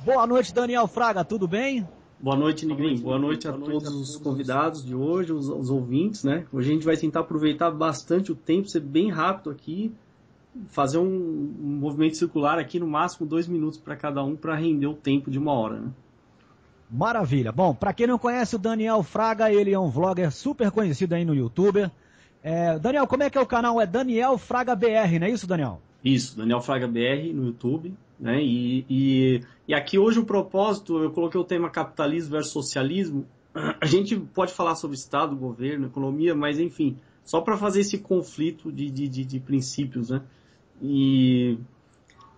Boa noite, Daniel Fraga, tudo bem? Boa noite, Negrinho. Boa noite a todos os convidados de hoje, os ouvintes, né? Hoje a gente vai tentar aproveitar bastante o tempo, ser bem rápido aqui, fazer um movimento circular aqui, no máximo 2 minutos para cada um, para render o tempo de 1 hora, né? Maravilha. Bom, para quem não conhece o Daniel Fraga, ele é um vlogger super conhecido aí no YouTube. Daniel, como é que é o canal? É Daniel Fraga BR, não é isso, Daniel? Isso, Daniel Fraga BR no YouTube, né? E aqui hoje o propósito, eu coloquei o tema capitalismo versus socialismo. A gente pode falar sobre Estado, governo, economia, mas enfim, só para fazer esse conflito de princípios, né? E,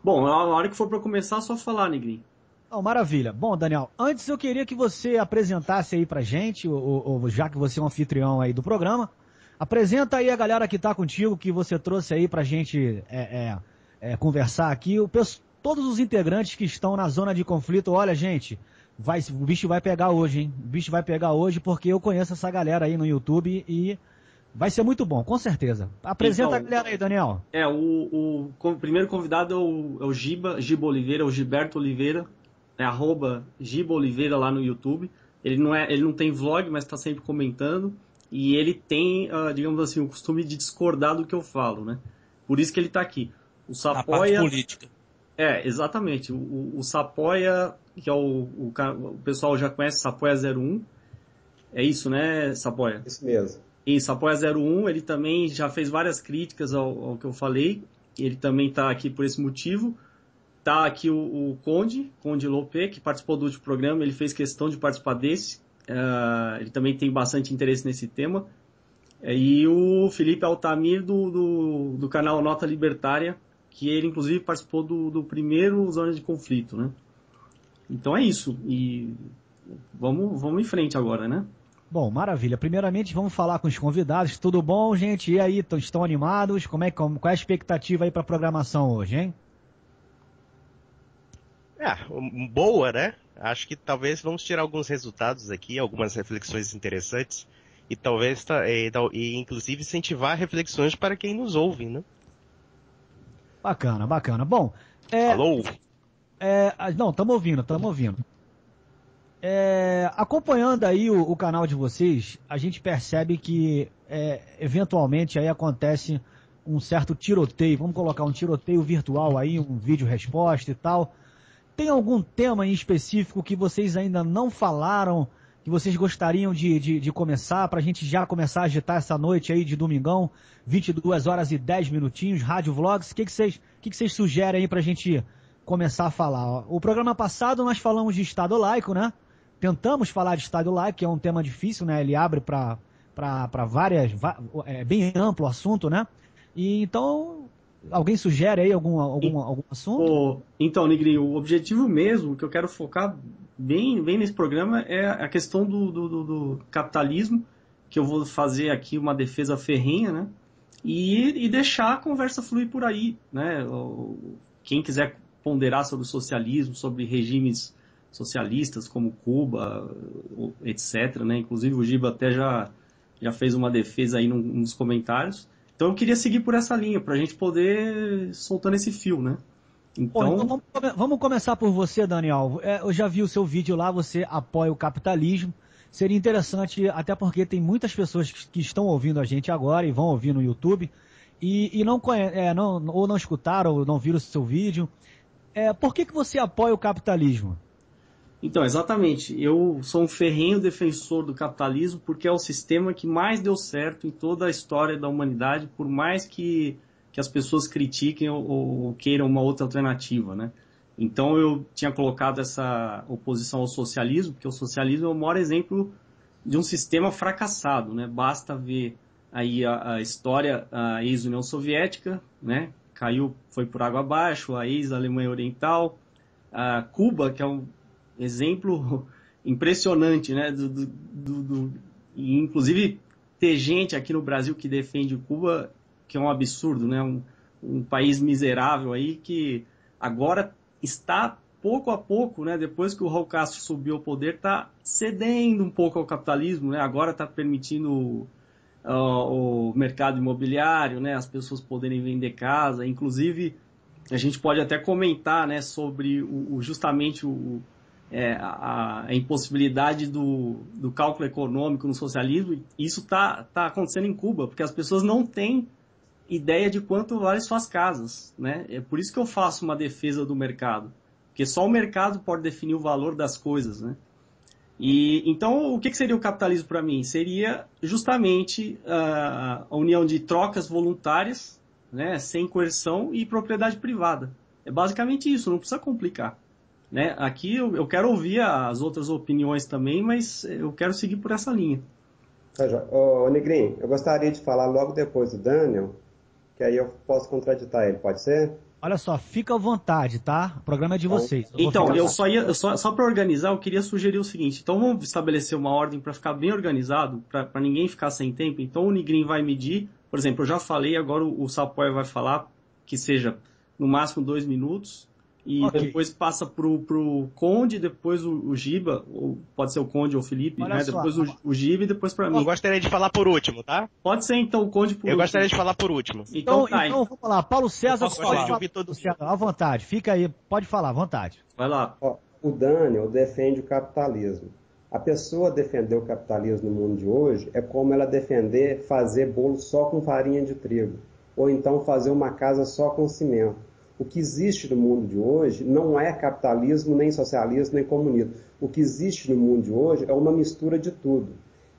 bom, a hora que for para começar, é só falar, Negrinho. Oh, maravilha. Bom, Daniel, antes eu queria que você apresentasse aí pra gente, já que você é um anfitrião aí do programa, apresenta aí a galera que tá contigo, que você trouxe aí pra gente conversar aqui. Todos os integrantes que estão na zona de conflito, olha, gente, o bicho vai pegar hoje, hein? O bicho vai pegar hoje porque eu conheço essa galera aí no YouTube e vai ser muito bom, com certeza. Apresenta Então, a galera aí, Daniel. O primeiro convidado é o Giba Oliveira, o Gilberto Oliveira, @Giba Oliveira lá no YouTube. Ele não tem vlog, mas está sempre comentando. E ele tem, digamos assim, o costume de discordar do que eu falo, né? Por isso que ele está aqui. O Na parte Sapoia... política. Exatamente. O Sapoia, que é o pessoal já conhece, Sapoia 01. É isso, né, Sapoia? Isso mesmo. E Sapoia 01, ele também já fez várias críticas ao que eu falei. Ele também está aqui por esse motivo. Tá aqui o Conde Lopé, que participou do último programa, ele fez questão de participar desse. Ele também tem bastante interesse nesse tema. E o Felipe Altamir, do canal Nota Libertária, que ele, inclusive, participou do primeiro Zona de Conflito, né? Então é isso. E vamos em frente agora, né? Bom, maravilha. Primeiramente, vamos falar com os convidados. Tudo bom, gente? E aí, estão animados? Qual é a expectativa aí para a programação hoje, hein? Boa, né? Acho que talvez vamos tirar alguns resultados aqui, algumas reflexões interessantes e talvez inclusive incentivar reflexões para quem nos ouve, né? Bacana, bacana. Bom, Alô? não, estamos ouvindo. Acompanhando aí o canal de vocês, a gente percebe que eventualmente aí acontece um certo tiroteio, vamos colocar um tiroteio virtual aí, um vídeo resposta e tal. Tem algum tema em específico que vocês ainda não falaram, que vocês gostariam de começar, para a gente já começar a agitar essa noite aí de domingão, 22 horas e 10 minutinhos, Rádio Vlogs? O que vocês sugerem aí para a gente começar a falar? O programa passado nós falamos de Estado laico, né? Tentamos falar de Estado laico, que é um tema difícil, né? Ele abre para várias... bem amplo o assunto, né? E então... Alguém sugere aí algum assunto? Então, Negrinho, o objetivo mesmo que eu quero focar bem nesse programa é a questão do capitalismo, que eu vou fazer aqui uma defesa ferrenha, né? E deixar a conversa fluir por aí, né? Quem quiser ponderar sobre o socialismo, sobre regimes socialistas como Cuba, etc., né? Inclusive o Giba até já fez uma defesa aí nos comentários. Então eu queria seguir por essa linha, para a gente poder soltando esse fio, né? Então vamos começar por você, Daniel. Eu já vi o seu vídeo lá, você apoia o capitalismo. Seria interessante, até porque tem muitas pessoas que estão ouvindo a gente agora e vão ouvir no YouTube e ou não escutaram ou não viram o seu vídeo. Por que você apoia o capitalismo? Então, exatamente. Eu sou um ferrenho defensor do capitalismo porque é o sistema que mais deu certo em toda a história da humanidade, por mais que as pessoas critiquem ou queiram uma outra alternativa, né? Então, eu tinha colocado essa oposição ao socialismo, porque o socialismo é o maior exemplo de um sistema fracassado, né? Basta ver aí a história, a ex-União Soviética, né? Caiu, foi por água abaixo, a ex-Alemanha Oriental, a Cuba, que é um exemplo impressionante, né? E inclusive ter gente aqui no Brasil que defende Cuba, que é um absurdo, né? Um país miserável aí que agora está pouco a pouco, né? Depois que o Raul Castro subiu ao poder, está cedendo um pouco ao capitalismo, né? Agora está permitindo o mercado imobiliário, né? As pessoas poderem vender casa, inclusive A gente pode até comentar, né, sobre justamente a impossibilidade do cálculo econômico no socialismo. E isso está acontecendo em Cuba, porque as pessoas não têm ideia de quanto vale suas casas, né? É por isso que eu faço uma defesa do mercado, porque só o mercado pode definir o valor das coisas, né? E então, o que seria o capitalismo para mim? Seria justamente a união de trocas voluntárias, né, sem coerção, e propriedade privada. É basicamente isso, não precisa complicar, né? Aqui eu quero ouvir as outras opiniões também, mas eu quero seguir por essa linha. Ô, Negrinho, eu gostaria de falar logo depois do Daniel, que aí eu posso contraditar ele, pode ser? Olha só, fica à vontade, tá? O programa é de vocês. Então, só para organizar, eu queria sugerir o seguinte. Então, vamos estabelecer uma ordem para ficar bem organizado, para ninguém ficar sem tempo. Então, o Negrinho vai medir, por exemplo, eu já falei, agora o Sapoia vai falar, que seja no máximo 2 minutos, e depois passa pro Conde, depois o Giba, ou pode ser o Conde ou o Felipe, né? Depois o Giba e depois para mim. Eu gostaria de falar por último, tá? Pode ser então o Conde por último. Eu gostaria de falar por último. Então vamos lá, Paulo César, pode ouvir todo mundo. À vontade, fica aí, pode falar, à vontade. Vai lá. O Daniel defende o capitalismo. A pessoa defender o capitalismo no mundo de hoje é como ela defender fazer bolo só com farinha de trigo, ou então fazer uma casa só com cimento. O que existe no mundo de hoje não é capitalismo, nem socialismo, nem comunismo. O que existe no mundo de hoje é uma mistura de tudo.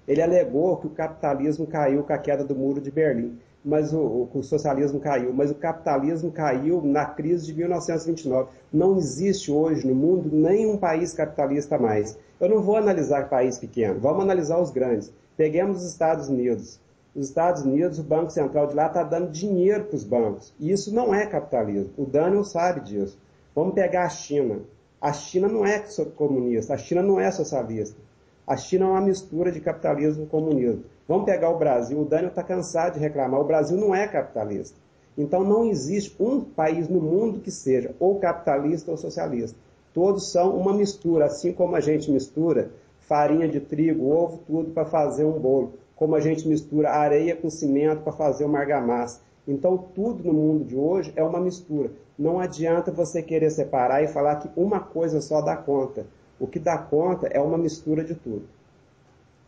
Ele alegou que o capitalismo caiu com a queda do Muro de Berlim, mas o socialismo caiu, mas o capitalismo caiu na crise de 1929. Não existe hoje no mundo nenhum país capitalista mais. Eu não vou analisar país pequeno, vamos analisar os grandes. Peguemos os Estados Unidos. Os Estados Unidos, o Banco Central de lá está dando dinheiro para os bancos. E isso não é capitalismo. O Daniel sabe disso. Vamos pegar a China. A China não é comunista, a China não é socialista. A China é uma mistura de capitalismo e comunismo. Vamos pegar o Brasil. O Daniel está cansado de reclamar. O Brasil não é capitalista. Então não existe um país no mundo que seja ou capitalista ou socialista. Todos são uma mistura, assim como a gente mistura farinha de trigo, ovo, tudo para fazer um bolo. Como a gente mistura areia com cimento para fazer uma argamassa. Então, tudo no mundo de hoje é uma mistura. Não adianta você querer separar e falar que uma coisa só dá conta. O que dá conta é uma mistura de tudo.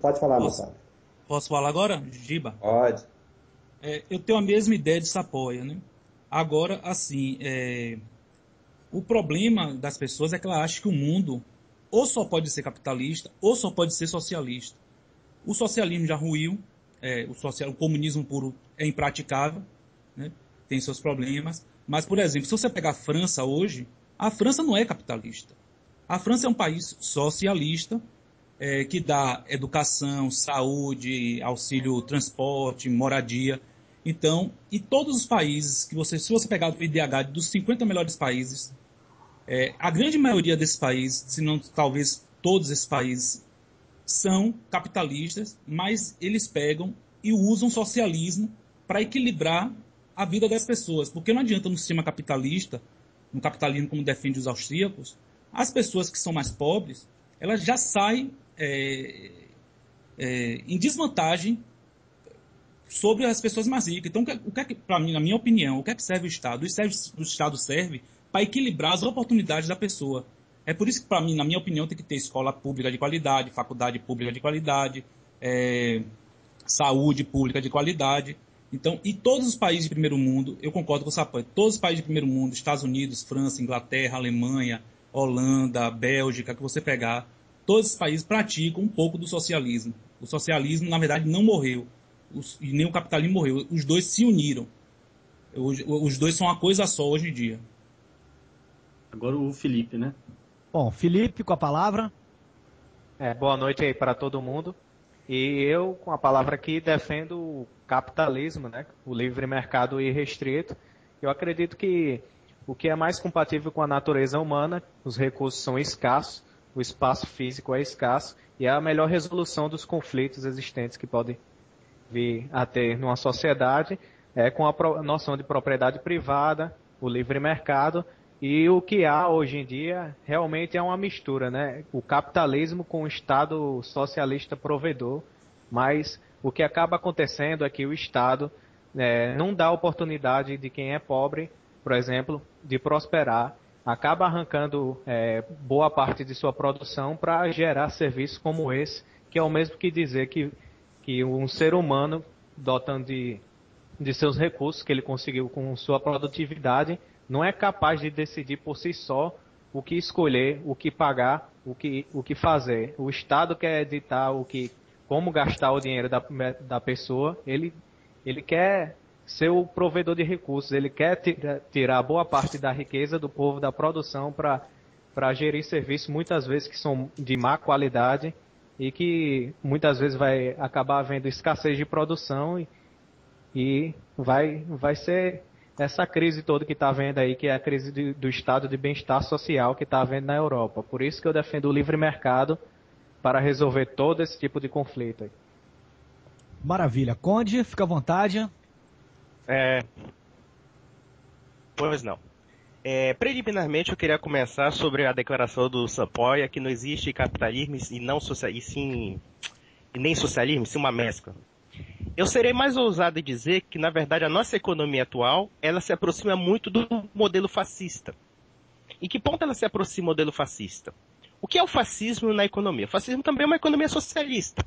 Pode falar, moçada. Posso falar agora, Giba? Pode. Eu tenho a mesma ideia de Sapoia, né? Agora, assim, o problema das pessoas é que elas acham que o mundo ou só pode ser capitalista ou só pode ser socialista. O socialismo já ruiu, o comunismo puro é impraticável, né? Tem seus problemas. Mas, por exemplo, se você pegar a França hoje, a França não é capitalista. A França é um país socialista, que dá educação, saúde, auxílio transporte, moradia. Então, e todos os países que se você pegar o IDH dos 50 melhores países, a grande maioria desses países, se não talvez todos esses países, são capitalistas, mas eles pegam e usam socialismo para equilibrar a vida das pessoas. Porque não adianta no sistema capitalista, no capitalismo como defende os austríacos, as pessoas que são mais pobres, elas já saem em desvantagem sobre as pessoas mais ricas. Então, o que é que, para mim, na minha opinião, o que é que serve o Estado? O Estado serve para equilibrar as oportunidades da pessoa. É por isso que, para mim, na minha opinião, tem que ter escola pública de qualidade, faculdade pública de qualidade, saúde pública de qualidade. Então, e todos os países de primeiro mundo, eu concordo com o Sapoia, todos os países de primeiro mundo, Estados Unidos, França, Inglaterra, Alemanha, Holanda, Bélgica, que você pegar, todos esses países praticam um pouco do socialismo. O socialismo, na verdade, não morreu. E nem o capitalismo morreu. Os dois se uniram. Os dois são uma coisa só hoje em dia. Agora o Felipe, né? Bom, Felipe, com a palavra. Boa noite aí para todo mundo. E eu, com a palavra aqui, defendo o capitalismo, né? O livre mercado irrestrito. Eu acredito que o que é mais compatível com a natureza humana, os recursos são escassos, o espaço físico é escasso, e é a melhor resolução dos conflitos existentes que podem vir a ter numa sociedade, com a noção de propriedade privada, o livre mercado. E o que há hoje em dia realmente é uma mistura, né? O capitalismo com o Estado socialista provedor, mas o que acaba acontecendo é que o Estado não dá oportunidade de quem é pobre por exemplo, de prosperar, acaba arrancando boa parte de sua produção para gerar serviços como esse, que é o mesmo que dizer que um ser humano, dotando de seus recursos que ele conseguiu com sua produtividade, não é capaz de decidir por si só o que escolher, o que pagar, o que fazer. O Estado quer editar como gastar o dinheiro da pessoa, ele quer ser o provedor de recursos, ele quer tirar boa parte da riqueza do povo, da produção, para gerir serviços, muitas vezes que são de má qualidade e que muitas vezes vai acabar havendo escassez de produção e vai ser essa crise toda que está havendo aí, que é a crise do estado de bem-estar social que está havendo na Europa. Por isso que eu defendo o livre mercado para resolver todo esse tipo de conflito aí. Maravilha. Conde, fica à vontade. Pois não. Preliminarmente eu queria começar sobre a declaração do Sapoia, que não existe capitalismo e nem socialismo, sim uma mescla. Eu serei mais ousado em dizer que, na verdade, a nossa economia atual, ela se aproxima muito do modelo fascista. Em que ponto ela se aproxima do modelo fascista? O que é o fascismo na economia? O fascismo também é uma economia socialista.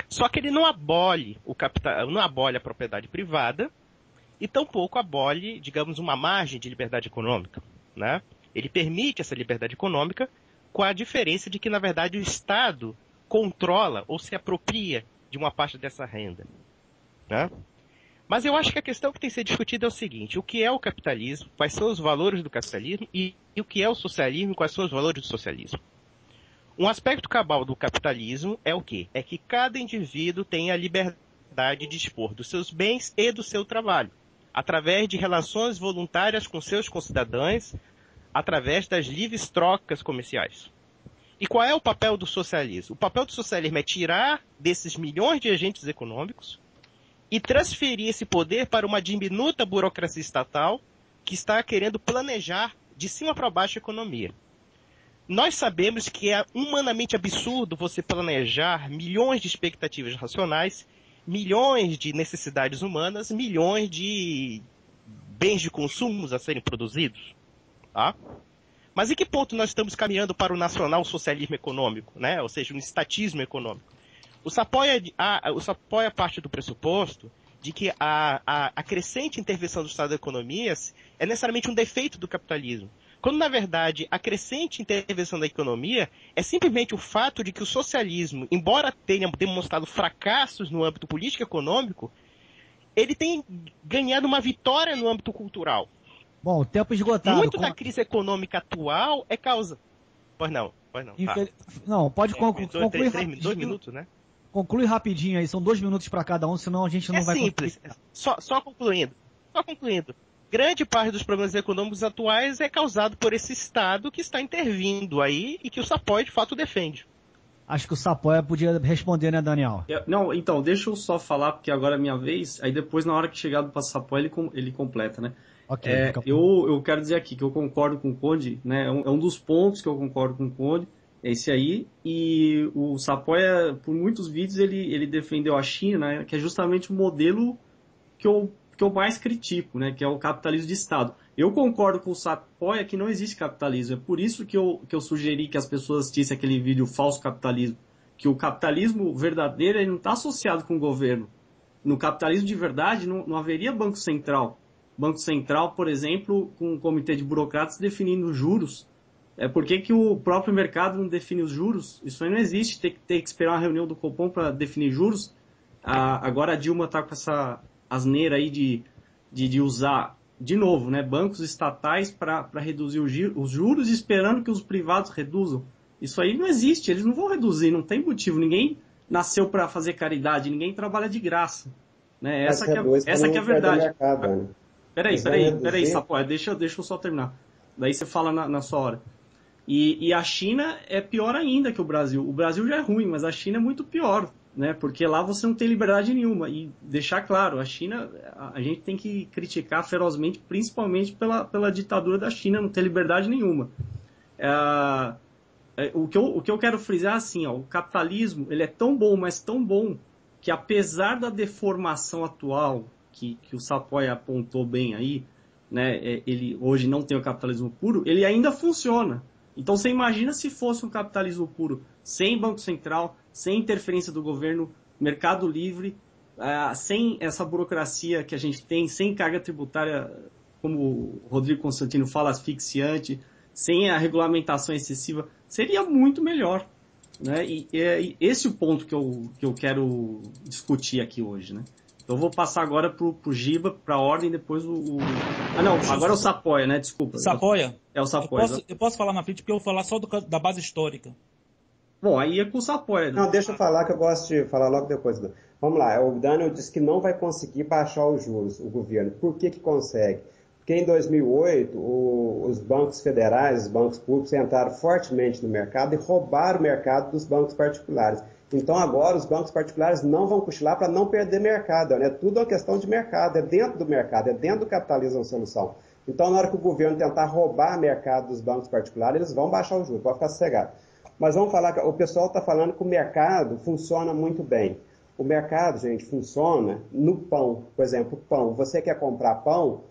Só que ele não abole o capital, não abole a propriedade privada, e tampouco abole, digamos, uma margem de liberdade econômica, né? Ele permite essa liberdade econômica com a diferença de que, na verdade, o Estado controla ou se apropria de uma parte dessa renda, né? Mas eu acho que a questão que tem que ser discutida é o seguinte: o que é o capitalismo, quais são os valores do capitalismo e o que é o socialismo, quais são os valores do socialismo. Um aspecto cabal do capitalismo é o quê? É que cada indivíduo tem a liberdade de dispor dos seus bens e do seu trabalho, através de relações voluntárias com seus concidadãos, através das livres trocas comerciais. E qual é o papel do socialismo? O papel do socialismo é tirar desses milhões de agentes econômicos e transferir esse poder para uma diminuta burocracia estatal que está querendo planejar de cima para baixo a economia. Nós sabemos que é humanamente absurdo você planejar milhões de expectativas racionais, milhões de necessidades humanas, milhões de bens de consumo a serem produzidos. Tá? Mas em que ponto nós estamos caminhando para o nacional socialismo econômico, né? Ou seja, um estatismo econômico? O Sapoia parte do pressuposto de que a crescente intervenção do Estado das economias é necessariamente um defeito do capitalismo, quando, na verdade, a crescente intervenção da economia é simplesmente o fato de que o socialismo, embora tenha demonstrado fracassos no âmbito político-econômico, ele tem ganhado uma vitória no âmbito cultural. Bom, o tempo esgotado. Muito da crise econômica atual é causa... Pois não. Não, pode concluir rapidinho. 2 minutos, né? Conclui rapidinho aí, são 2 minutos para cada um, senão a gente não vai... É simples, só concluindo. Grande parte dos problemas econômicos atuais é causado por esse Estado que está intervindo aí e que o Sapoia, de fato, defende. Acho que o Sapoia podia responder, né, Daniel? Não, então, deixa eu só falar, porque agora é minha vez, aí depois, na hora que chegar do Sapoia, ele completa, né? Okay, eu quero dizer aqui que eu concordo com o Conde, né? É um dos pontos que eu concordo com o Conde, é esse aí, e o Sapoia, por muitos vídeos, ele defendeu a China, né, que é justamente o modelo que eu mais critico, né, que é o capitalismo de Estado. Eu concordo com o Sapoia que não existe capitalismo, é por isso que eu sugeri que as pessoas assistissem aquele vídeo Falso Capitalismo, que o capitalismo verdadeiro ele não está associado com o governo. No capitalismo de verdade não haveria Banco Central. Banco Central, por exemplo, com um comitê de burocratas definindo juros. Por que o próprio mercado não define os juros? Isso aí não existe, ter que esperar uma reunião do Copom para definir juros. Agora a Dilma está com essa asneira aí de usar, de novo, né, bancos estatais para reduzir os juros, esperando que os privados reduzam. Isso aí não existe, eles não vão reduzir, não tem motivo. Ninguém nasceu para fazer caridade, ninguém trabalha de graça. Né? Essa que é a verdade. Peraí, Sapoia, deixa eu só terminar. Daí você fala na sua hora. E a China é pior ainda que o Brasil. O Brasil já é ruim, mas a China é muito pior, né? Porque lá você não tem liberdade nenhuma. E deixar claro, a China, a gente tem que criticar ferozmente, principalmente pela ditadura da China, não ter liberdade nenhuma. O que eu quero frisar é assim, ó, o capitalismo ele é tão bom, mas tão bom, que apesar da deformação atual, que o Sapoia apontou bem aí, né, ele hoje não tem o capitalismo puro, ele ainda funciona. Então você imagina se fosse um capitalismo puro, sem Banco Central, sem interferência do governo, mercado livre, sem essa burocracia que a gente tem, sem carga tributária, como o Rodrigo Constantino fala, asfixiante, sem a regulamentação excessiva, seria muito melhor. Né? E esse é o ponto que eu quero discutir aqui hoje. Né? Então eu vou passar agora para o Giba, para a ordem, depois Ah, não, agora é o Sapoia, né? Desculpa. Sapoia? É o Sapoia. Eu posso falar na frente, porque eu vou falar só da base histórica. Bom, aí é com o Sapoia. Não, deixa eu falar que eu gosto de falar logo depois. Vamos lá, o Daniel disse que não vai conseguir baixar os juros, o governo. Por que consegue? Porque em 2008, os bancos federais, os bancos públicos entraram fortemente no mercado e roubaram o mercado dos bancos particulares. Então agora os bancos particulares não vão cochilar para não perder mercado. Né? Tudo é uma questão de mercado, é dentro do mercado, é dentro do capitalismo a solução. Então na hora que o governo tentar roubar mercado dos bancos particulares, eles vão baixar o juros, pode ficar sossegado. Mas vamos falar que o pessoal está falando que o mercado funciona muito bem. O mercado, gente, funciona no pão. Por exemplo, pão. Você quer comprar pão,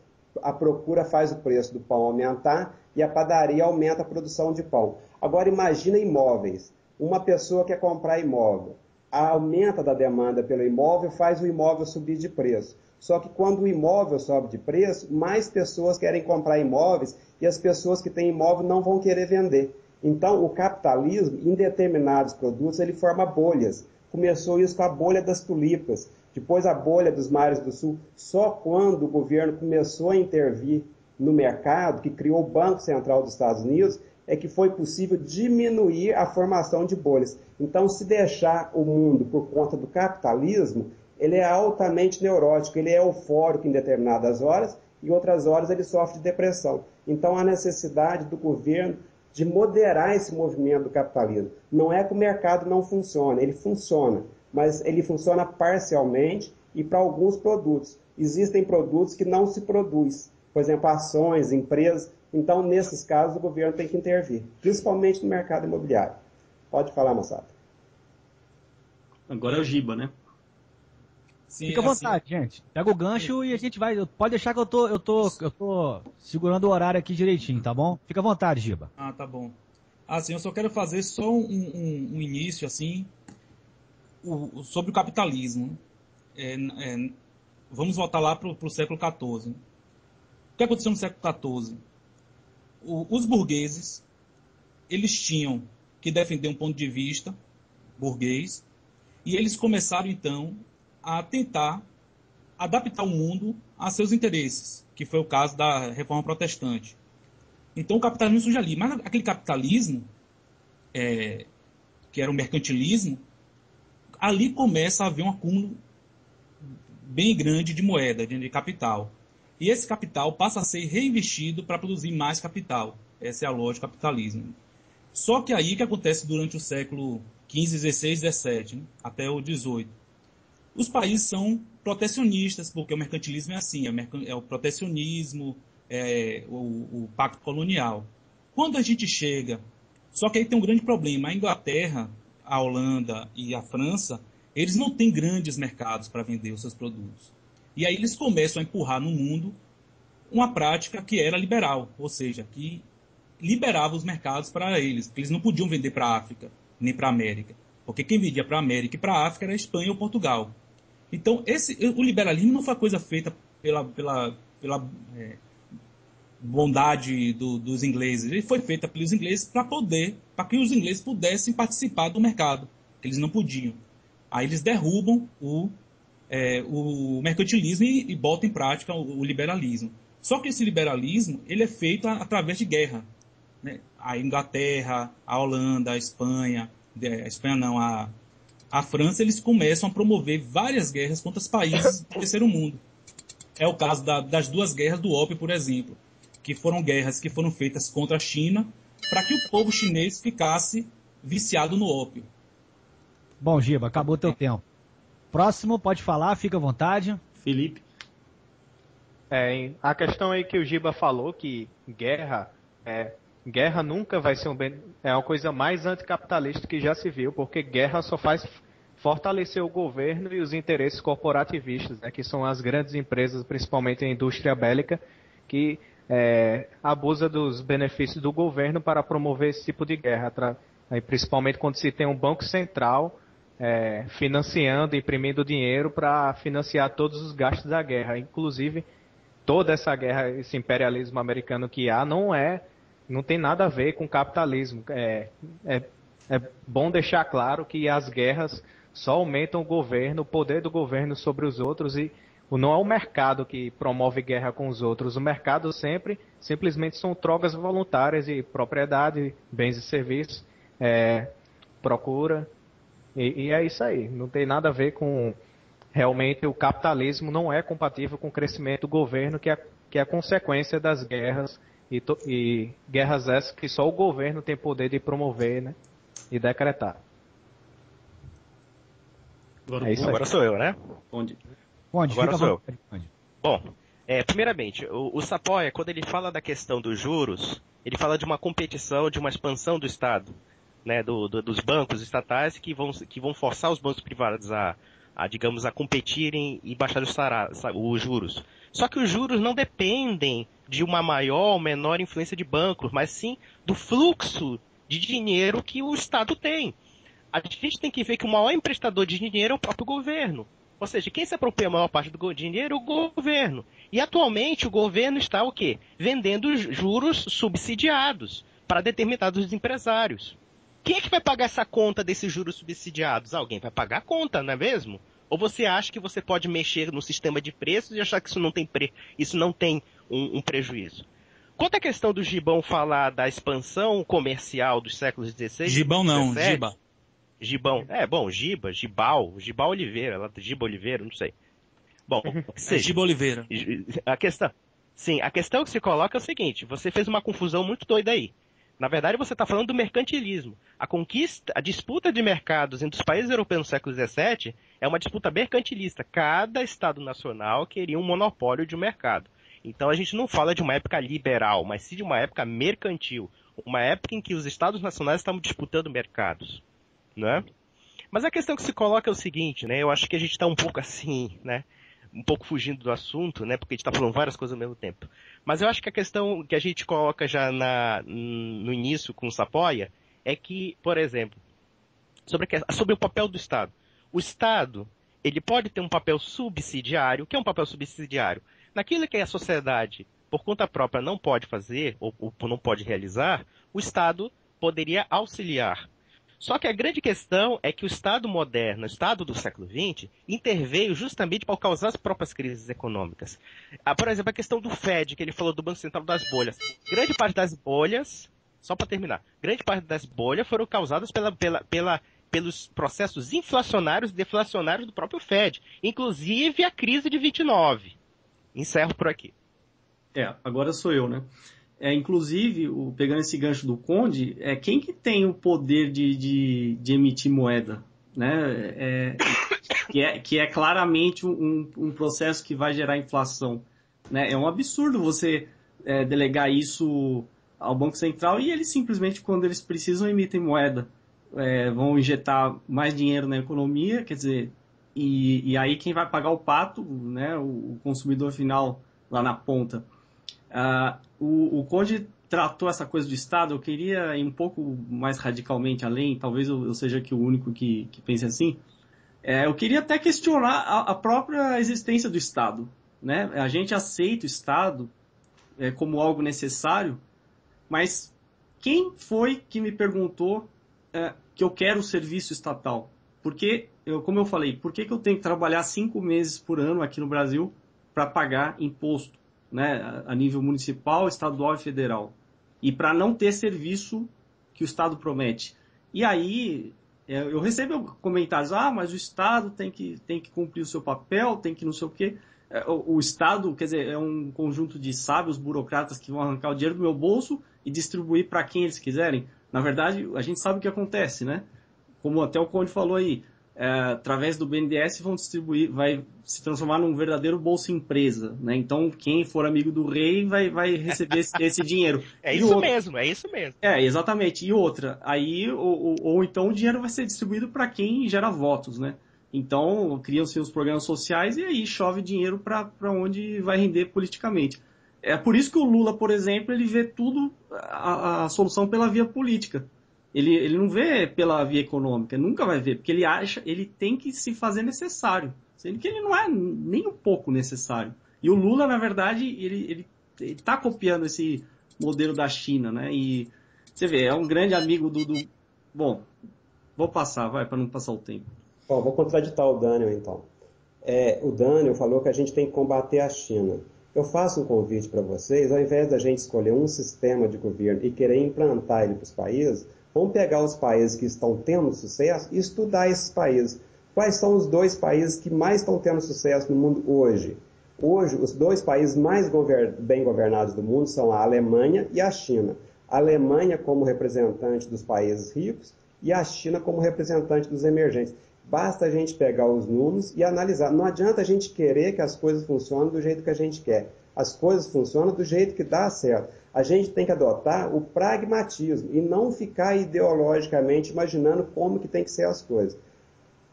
a procura faz o preço do pão aumentar e a padaria aumenta a produção de pão. Agora imagina imóveis. Uma pessoa quer comprar imóvel. A aumenta da demanda pelo imóvel faz o imóvel subir de preço. Só que quando o imóvel sobe de preço, mais pessoas querem comprar imóveis e as pessoas que têm imóvel não vão querer vender. Então, o capitalismo, em determinados produtos, ele forma bolhas. Começou isso com a bolha das tulipas, depois a bolha dos mares do sul. Só quando o governo começou a intervir no mercado, que criou o Banco Central dos Estados Unidos, é que foi possível diminuir a formação de bolhas. Então, se deixar o mundo por conta do capitalismo, ele é altamente neurótico, ele é eufórico em determinadas horas, e em outras horas ele sofre de depressão. Então, a necessidade do governo de moderar esse movimento do capitalismo. Não é que o mercado não funciona, ele funciona, mas ele funciona parcialmente e para alguns produtos. Existem produtos que não se produzem, por exemplo, ações, empresas. Então, nesses casos, o governo tem que intervir, principalmente no mercado imobiliário. Pode falar, moçada. Agora é o Giba, né? Sim, fica à vontade, gente. Pega o gancho e a gente vai. Pode deixar que eu tô segurando o horário aqui direitinho, tá bom? Fica à vontade, Giba. Ah, tá bom. Assim, eu só quero fazer só um início, assim, sobre o capitalismo. Vamos voltar lá para o século XIV. O que aconteceu no século XIV? Os burgueses, eles tinham que defender um ponto de vista burguês, e eles começaram, então, a tentar adaptar o mundo a seus interesses, que foi o caso da Reforma Protestante. Então o capitalismo surge ali, mas aquele capitalismo, que era o mercantilismo, ali começa a haver um acúmulo bem grande de moeda, de capital. E esse capital passa a ser reinvestido para produzir mais capital. Essa é a lógica do capitalismo. Só que aí que acontece durante o século XV, XVI, XVII, né, até o XVIII. Os países são protecionistas, porque o mercantilismo é assim, é o protecionismo, o pacto colonial. Quando a gente chega... Só que aí tem um grande problema. A Inglaterra, a Holanda e a França, eles não têm grandes mercados para vender os seus produtos. E aí eles começam a empurrar no mundo uma prática que era liberal, ou seja, que liberava os mercados para eles, porque eles não podiam vender para a África, nem para a América. Porque quem vendia para a América e para a África era a Espanha ou Portugal. Então, o liberalismo não foi coisa feita pela bondade dos ingleses. Ele foi feita pelos ingleses para que os ingleses pudessem participar do mercado, que eles não podiam. Aí eles derrubam o mercantilismo e botam em prática o liberalismo. Só que esse liberalismo ele é feito através de guerra. Né? A Inglaterra, a Holanda, a Espanha não, a França, eles começam a promover várias guerras contra os países do terceiro mundo. É o caso das duas guerras do ópio, por exemplo, que foram guerras que foram feitas contra a China para que o povo chinês ficasse viciado no ópio. Bom, Giba, acabou teu tempo. Próximo, pode falar, fica à vontade. Felipe. A questão aí que o Giba falou, que guerra nunca vai ser é uma coisa mais anticapitalista que já se viu, porque guerra só faz fortalecer o governo e os interesses corporativistas, né, que são as grandes empresas, principalmente a indústria bélica, que abusa dos benefícios do governo para promover esse tipo de guerra, principalmente quando se tem um banco central financiando, imprimindo dinheiro para financiar todos os gastos da guerra. Inclusive, toda essa guerra, esse imperialismo americano que há, não tem nada a ver com capitalismo. É bom deixar claro que as guerras só aumentam o poder do governo sobre os outros, e não é o mercado que promove guerra com os outros. O mercado simplesmente são trocas voluntárias de propriedade, bens e serviços, procura, e é isso aí. Não tem nada a ver com... Realmente o capitalismo não é compatível com o crescimento do governo, que é consequência das guerras, e guerras essas que só o governo tem poder de promover, né, e decretar. Agora sou eu, né? Conde, agora sou eu. Conde. Bom, primeiramente, o Sapoia, quando ele fala da questão dos juros, ele fala de uma competição, de uma expansão do Estado, né, dos bancos estatais que vão forçar os bancos privados digamos, a competirem e baixar os juros. Só que os juros não dependem de uma maior ou menor influência de bancos, mas sim do fluxo de dinheiro que o Estado tem. A gente tem que ver que o maior emprestador de dinheiro é o próprio governo. Ou seja, quem se apropria a maior parte do dinheiro é o governo. E atualmente o governo está o quê? Vendendo juros subsidiados para determinados empresários. Quem é que vai pagar essa conta desses juros subsidiados? Alguém vai pagar a conta, não é mesmo? Ou você acha que você pode mexer no sistema de preços e achar que isso não tem um prejuízo? Quanto à questão do Gibão falar da expansão comercial dos séculos XVI... Gibão não, Giba. Gibão. Gibal Oliveira, Giba Oliveira, não sei. Bom, Giba Oliveira. A questão que se coloca é o seguinte: você fez uma confusão muito doida aí. Na verdade, você está falando do mercantilismo. A disputa de mercados entre os países europeus no século XVII é uma disputa mercantilista. Cada Estado nacional queria um monopólio de um mercado. Então a gente não fala de uma época liberal, mas sim de uma época mercantil. Uma época em que os Estados nacionais estavam disputando mercados. Né? Mas a questão que se coloca é o seguinte, né? Eu acho que a gente está um pouco assim, né? Um pouco fugindo do assunto, né? Porque a gente está falando várias coisas ao mesmo tempo. Mas eu acho que a questão que a gente coloca já no início com o Sapoia é que, por exemplo, sobre o papel do Estado. O Estado, ele pode ter um papel subsidiário. O que é um papel subsidiário? Naquilo que a sociedade, por conta própria, não pode fazer ou não pode realizar, o Estado poderia auxiliar. Só que a grande questão é que o Estado moderno, o Estado do século XX, interveio justamente para causar as próprias crises econômicas. Por exemplo, a questão do FED, que ele falou do Banco Central das bolhas. Grande parte das bolhas, só para terminar, grande parte das bolhas foram causadas pelos processos inflacionários e deflacionários do próprio FED. Inclusive a crise de 29. Encerro por aqui. Agora sou eu, né? Inclusive, pegando esse gancho do Conde, quem que tem o poder de emitir moeda? Né? Que é claramente um processo que vai gerar inflação. Né? É um absurdo você delegar isso ao Banco Central e eles simplesmente, quando eles precisam, emitem moeda. Vão injetar mais dinheiro na economia, quer dizer, e aí quem vai pagar o pato, né? O consumidor final lá na ponta. O Conde tratou essa coisa do Estado. Eu queria ir um pouco mais radicalmente além, talvez eu seja aqui o único que pense assim. Eu queria até questionar a própria existência do Estado. Né? A gente aceita o Estado como algo necessário, mas quem foi que me perguntou que eu quero o serviço estatal? Porque, como eu falei, por que eu tenho que trabalhar 5 meses por ano aqui no Brasil para pagar imposto? Né, a nível municipal, estadual e federal, e para não ter serviço que o Estado promete. E aí eu recebo comentários: mas o Estado tem que cumprir o seu papel, tem que não sei o quê. O Estado, quer dizer, é um conjunto de sábios burocratas que vão arrancar o dinheiro do meu bolso e distribuir para quem eles quiserem. Na verdade, a gente sabe o que acontece, né? Como até o Conde falou aí, através do BNDES vão distribuir, vai se transformar num verdadeiro bolsa empresa, né? Então quem for amigo do rei vai receber esse dinheiro. Isso mesmo. Exatamente. E outra, aí ou então o dinheiro vai ser distribuído para quem gera votos, né? Então criam-se os programas sociais e aí chove dinheiro para onde vai render politicamente. É por isso que o Lula, por exemplo, ele vê tudo, a solução pela via política. Ele não vê pela via econômica, nunca vai ver, porque ele tem que se fazer necessário, sendo que ele não é nem um pouco necessário. E o Lula, na verdade, ele está copiando esse modelo da China, né? E você vê, é um grande amigo do... Bom, vou passar, vai, para não passar o tempo. Bom, vou contraditar o Daniel, então. O Daniel falou que a gente tem que combater a China. Eu faço um convite para vocês, ao invés da gente escolher um sistema de governo e querer implantar ele para os países, vamos pegar os países que estão tendo sucesso e estudar esses países. Quais são os 2 países que mais estão tendo sucesso no mundo hoje? Hoje, os 2 países mais bem governados do mundo são a Alemanha e a China. A Alemanha como representante dos países ricos e a China como representante dos emergentes. Basta a gente pegar os números e analisar. Não adianta a gente querer que as coisas funcionem do jeito que a gente quer. As coisas funcionam do jeito que dá certo. A gente tem que adotar o pragmatismo e não ficar ideologicamente imaginando como que tem que ser as coisas.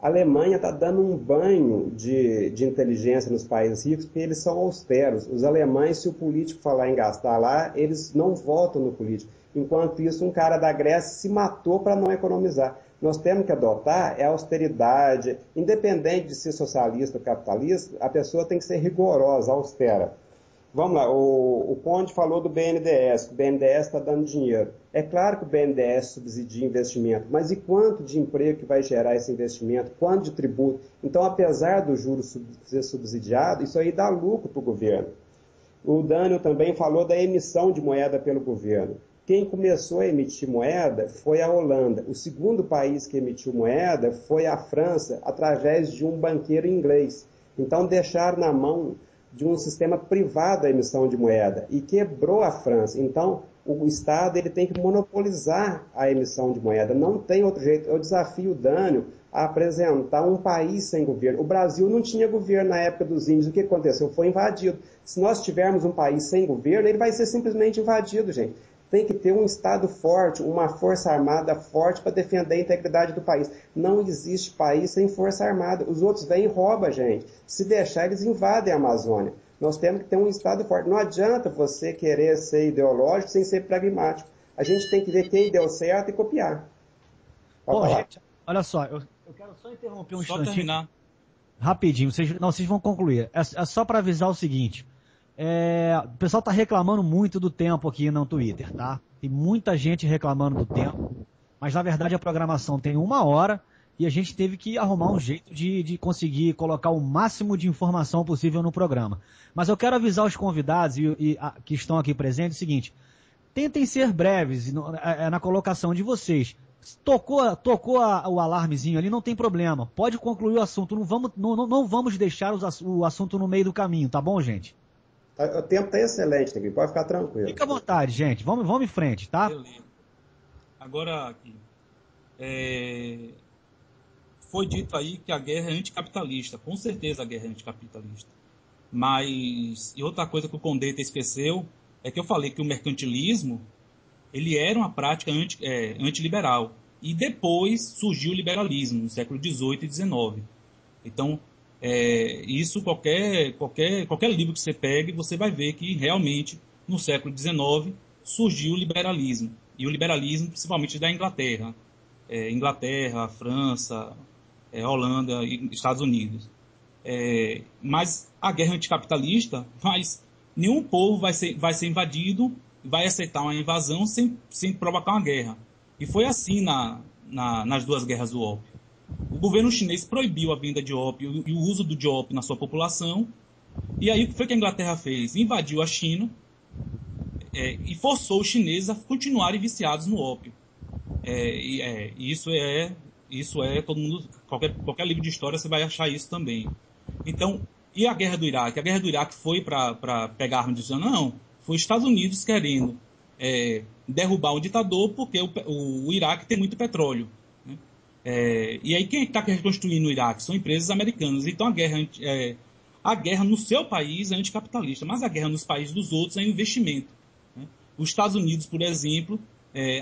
A Alemanha está dando um banho de inteligência nos países ricos porque eles são austeros. Os alemães, se o político falar em gastar lá, eles não votam no político. Enquanto isso, um cara da Grécia se matou para não economizar. Nós temos que adotar a austeridade, independente de ser socialista ou capitalista, a pessoa tem que ser rigorosa, austera. Vamos lá, o Conde falou do BNDES, que o BNDES está dando dinheiro. É claro que o BNDES subsidia investimento, mas e quanto de emprego que vai gerar esse investimento? Quanto de tributo? Então, apesar do juros ser subsidiado, isso aí dá lucro para o governo. O Daniel também falou da emissão de moeda pelo governo. Quem começou a emitir moeda foi a Holanda. O segundo país que emitiu moeda foi a França, através de um banqueiro inglês. Então, deixaram na mão de um sistema privado a emissão de moeda e quebrou a França. Então, o Estado ele tem que monopolizar a emissão de moeda. Não tem outro jeito. Eu desafio o Daniel a apresentar um país sem governo. O Brasil não tinha governo na época dos índios. O que aconteceu? Foi invadido. Se nós tivermos um país sem governo, ele vai ser simplesmente invadido, gente. Tem que ter um Estado forte, uma força armada forte para defender a integridade do país. Não existe país sem força armada. Os outros vêm e roubam a gente. Se deixar, eles invadem a Amazônia. Nós temos que ter um Estado forte. Não adianta você querer ser ideológico sem ser pragmático. A gente tem que ver quem deu certo e copiar. Bom, gente, olha só, eu quero só interromper um instantinho. Só terminar. Rapidinho, vocês vão concluir. É só para avisar o seguinte. O pessoal tá reclamando muito do tempo aqui no Twitter, tá? Tem muita gente reclamando do tempo, mas na verdade a programação tem 1 hora e a gente teve que arrumar um jeito de conseguir colocar o máximo de informação possível no programa. Mas eu quero avisar os convidados que estão aqui presentes o seguinte: tentem ser breves na colocação de vocês. Tocou o alarmezinho ali, não tem problema. Pode concluir o assunto. Não vamos deixar o assunto no meio do caminho, tá bom, gente? O tempo está excelente, Negri. Pode ficar tranquilo. Fica à vontade, gente. Vamos em frente, tá? Beleza. Agora, aqui, foi dito aí que a guerra é anticapitalista. Com certeza a guerra é anticapitalista. Mas, e outra coisa que o Condeta esqueceu, é que eu falei que o mercantilismo, ele era uma prática antiliberal. E depois surgiu o liberalismo, no século XVIII e XIX. Então, isso qualquer livro que você pegue, você vai ver que realmente no século XIX surgiu o liberalismo, e o liberalismo principalmente da Inglaterra, Inglaterra, França, Holanda e Estados Unidos. Mas a guerra anticapitalista, nenhum povo vai ser invadido, vai aceitar uma invasão sem provocar uma guerra. E foi assim nas 2 guerras do ópio. O governo chinês proibiu a venda de ópio e o uso do ópio na sua população. E aí o que foi que a Inglaterra fez? Invadiu a China e forçou os chineses a continuarem viciados no ópio. Isso é todo mundo, qualquer livro de história você vai achar isso também. Então, e a guerra do Iraque? A guerra do Iraque foi para pegar armas de não, foi os Estados Unidos querendo derrubar o ditador porque o Iraque tem muito petróleo. E aí quem está reconstruindo o Iraque? São empresas americanas. Então a guerra no seu país é anticapitalista, mas a guerra nos países dos outros é investimento. Os Estados Unidos, por exemplo,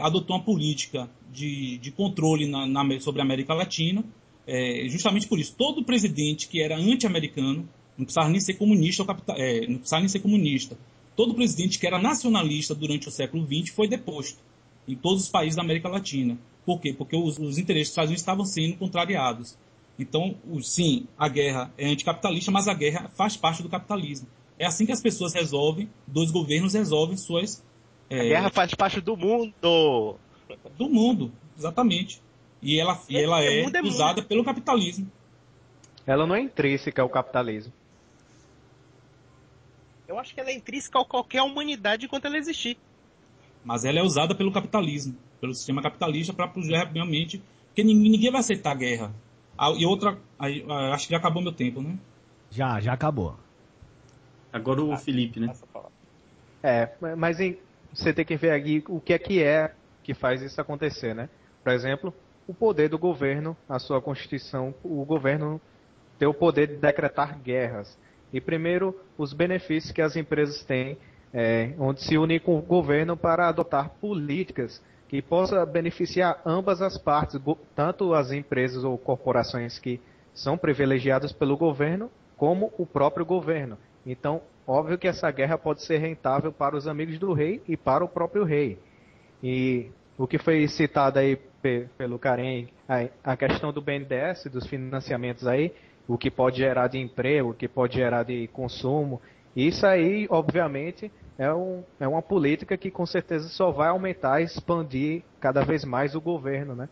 adotou uma política de controle sobre a América Latina, justamente por isso. Todo presidente que era anti-americano, não precisava nem ser comunista, todo presidente que era nacionalista durante o século XX foi deposto em todos os países da América Latina. Por quê? Porque os interesses dos Estados Unidos estavam sendo contrariados. Então, sim, a guerra é anticapitalista, mas a guerra faz parte do capitalismo. É assim que as pessoas resolvem, dois governos resolvem suas... A guerra faz parte do mundo. Do mundo, exatamente. E ela é usada pelo capitalismo. Ela não é intrínseca ao capitalismo. Eu acho que ela é intrínseca a qualquer humanidade enquanto ela existir. Mas ela é usada pelo capitalismo, pelo sistema capitalista, para realmente... Porque ninguém vai aceitar a guerra. E outra... Acho que já acabou meu tempo, né? Já acabou. Agora o Felipe, né? Mas você tem que ver aqui o que que faz isso acontecer, né? Por exemplo, o poder do governo, a sua Constituição, o governo tem o poder de decretar guerras. E primeiro, os benefícios que as empresas têm, onde se unem com o governo para adotar políticas que possam beneficiar ambas as partes, tanto as empresas ou corporações que são privilegiadas pelo governo, como o próprio governo. Então, óbvio que essa guerra pode ser rentável para os amigos do rei e para o próprio rei. E o que foi citado aí pelo Karen, a questão do BNDES, dos financiamentos aí, o que pode gerar de emprego, o que pode gerar de consumo, isso aí, obviamente, é uma política que com certeza só vai aumentar e expandir cada vez mais o governo, né?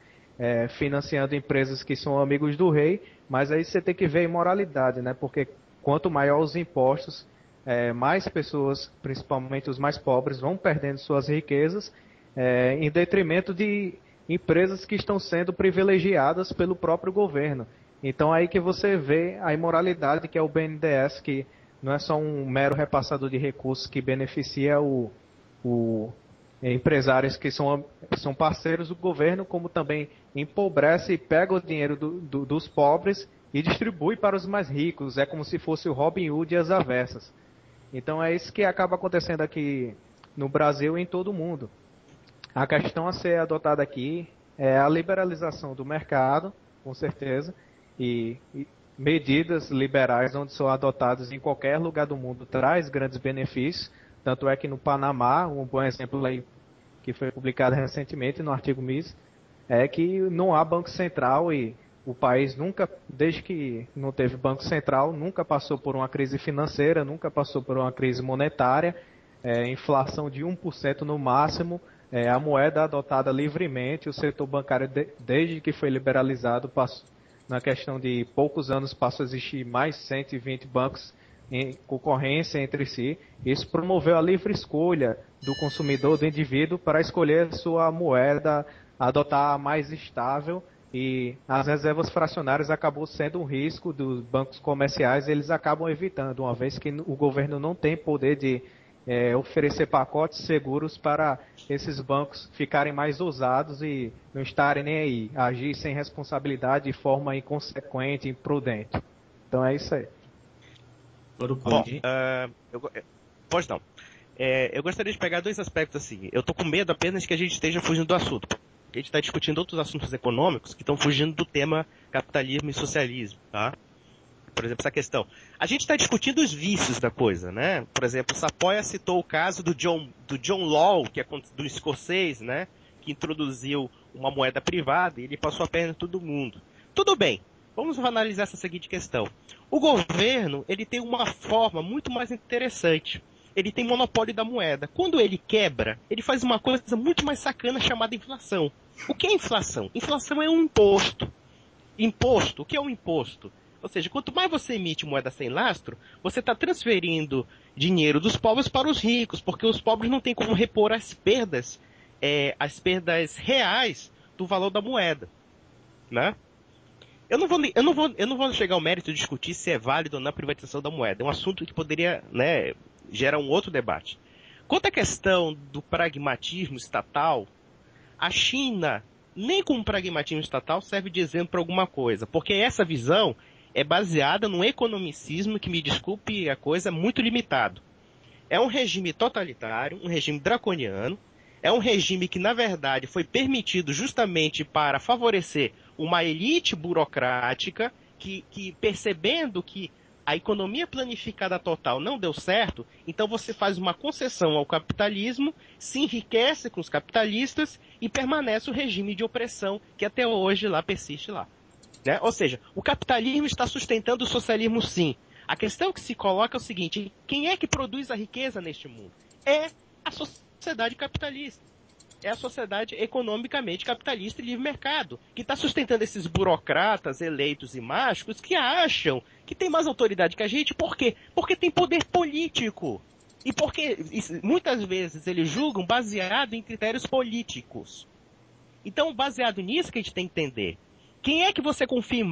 Financiando empresas que são amigos do rei, mas aí você tem que ver a imoralidade, né? Porque quanto maior os impostos, mais pessoas, principalmente os mais pobres, vão perdendo suas riquezas, em detrimento de empresas que estão sendo privilegiadas pelo próprio governo. Então aí que você vê a imoralidade que é o BNDES, que não é só um mero repassador de recursos que beneficia empresários que são parceiros do governo, como também empobrece e pega o dinheiro dos pobres e distribui para os mais ricos. É como se fosse o Robin Hood e as avessas. Então é isso que acaba acontecendo aqui no Brasil e em todo o mundo. A questão a ser adotada aqui é a liberalização do mercado, com certeza, e medidas liberais onde são adotadas em qualquer lugar do mundo traz grandes benefícios. Tanto é que no Panamá, um bom exemplo aí que foi publicado recentemente no artigo MIS, é que não há banco central e o país nunca, desde que não teve banco central, nunca passou por uma crise financeira, nunca passou por uma crise monetária, inflação de 1% no máximo, a moeda adotada livremente, o setor bancário, desde que foi liberalizado, passou, na questão de poucos anos, passou a existir mais 120 bancos em concorrência entre si. Isso promoveu a livre escolha do consumidor, do indivíduo, para escolher sua moeda, adotar a mais estável, e as reservas fracionárias acabou sendo um risco dos bancos comerciais, eles acabam evitando, uma vez que o governo não tem poder de oferecer pacotes seguros para esses bancos ficarem mais ousados e não estarem nem aí, agir sem responsabilidade de forma inconsequente, imprudente. Então é isso aí. Bom, pode não. Eu gostaria de pegar dois aspectos assim. Eu tô com medo apenas que a gente esteja fugindo do assunto. A gente está discutindo outros assuntos econômicos que estão fugindo do tema capitalismo e socialismo, tá? Por exemplo, essa questão. A gente está discutindo os vícios da coisa, né? Por exemplo, o Sapoia citou o caso do John Law, que é do escocês, né? Que introduziu uma moeda privada e ele passou a perna em todo mundo. Tudo bem. Vamos analisar essa seguinte questão. O governo, ele tem uma forma muito mais interessante. Ele tem monopólio da moeda. Quando ele quebra, ele faz uma coisa muito mais sacana chamada inflação. O que é inflação? Inflação é um imposto. Imposto? O que é um imposto? Ou seja, quanto mais você emite moeda sem lastro, você está transferindo dinheiro dos pobres para os ricos, porque os pobres não têm como repor as perdas reais do valor da moeda, né? Eu não vou chegar ao mérito de discutir se é válido ou não a privatização da moeda. É um assunto que poderia, né, gerar um outro debate. Quanto à questão do pragmatismo estatal, a China, nem com o pragmatismo estatal, serve de exemplo para alguma coisa, porque essa visão é baseada num economicismo que, me desculpe a coisa, é muito limitado. É um regime totalitário, um regime draconiano, é um regime que, na verdade, foi permitido justamente para favorecer uma elite burocrática que percebendo que a economia planificada total não deu certo, então você faz uma concessão ao capitalismo, se enriquece com os capitalistas e permanece o regime de opressão que até hoje lá persiste lá. Né? Ou seja, o capitalismo está sustentando o socialismo sim. A questão que se coloca é o seguinte: quem é que produz a riqueza neste mundo? É a sociedade capitalista. É a sociedade economicamente capitalista e livre mercado, que está sustentando esses burocratas eleitos e mágicos que acham que tem mais autoridade que a gente. Por quê? Porque tem poder político. E porque muitas vezes eles julgam baseado em critérios políticos. Então, baseado nisso que a gente tem que entender. Quem é que você confia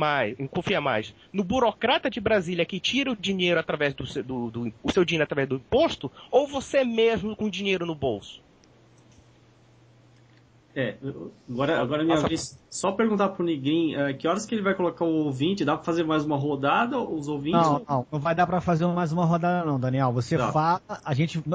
mais? No burocrata de Brasília que tira o dinheiro através o seu dinheiro através do imposto, ou você mesmo com dinheiro no bolso? Agora minha vez, só perguntar pro Negrin, que horas que ele vai colocar o ouvinte? Dá pra fazer mais uma rodada, os ouvintes? Não vai dar pra fazer mais uma rodada não, Daniel. Você fala,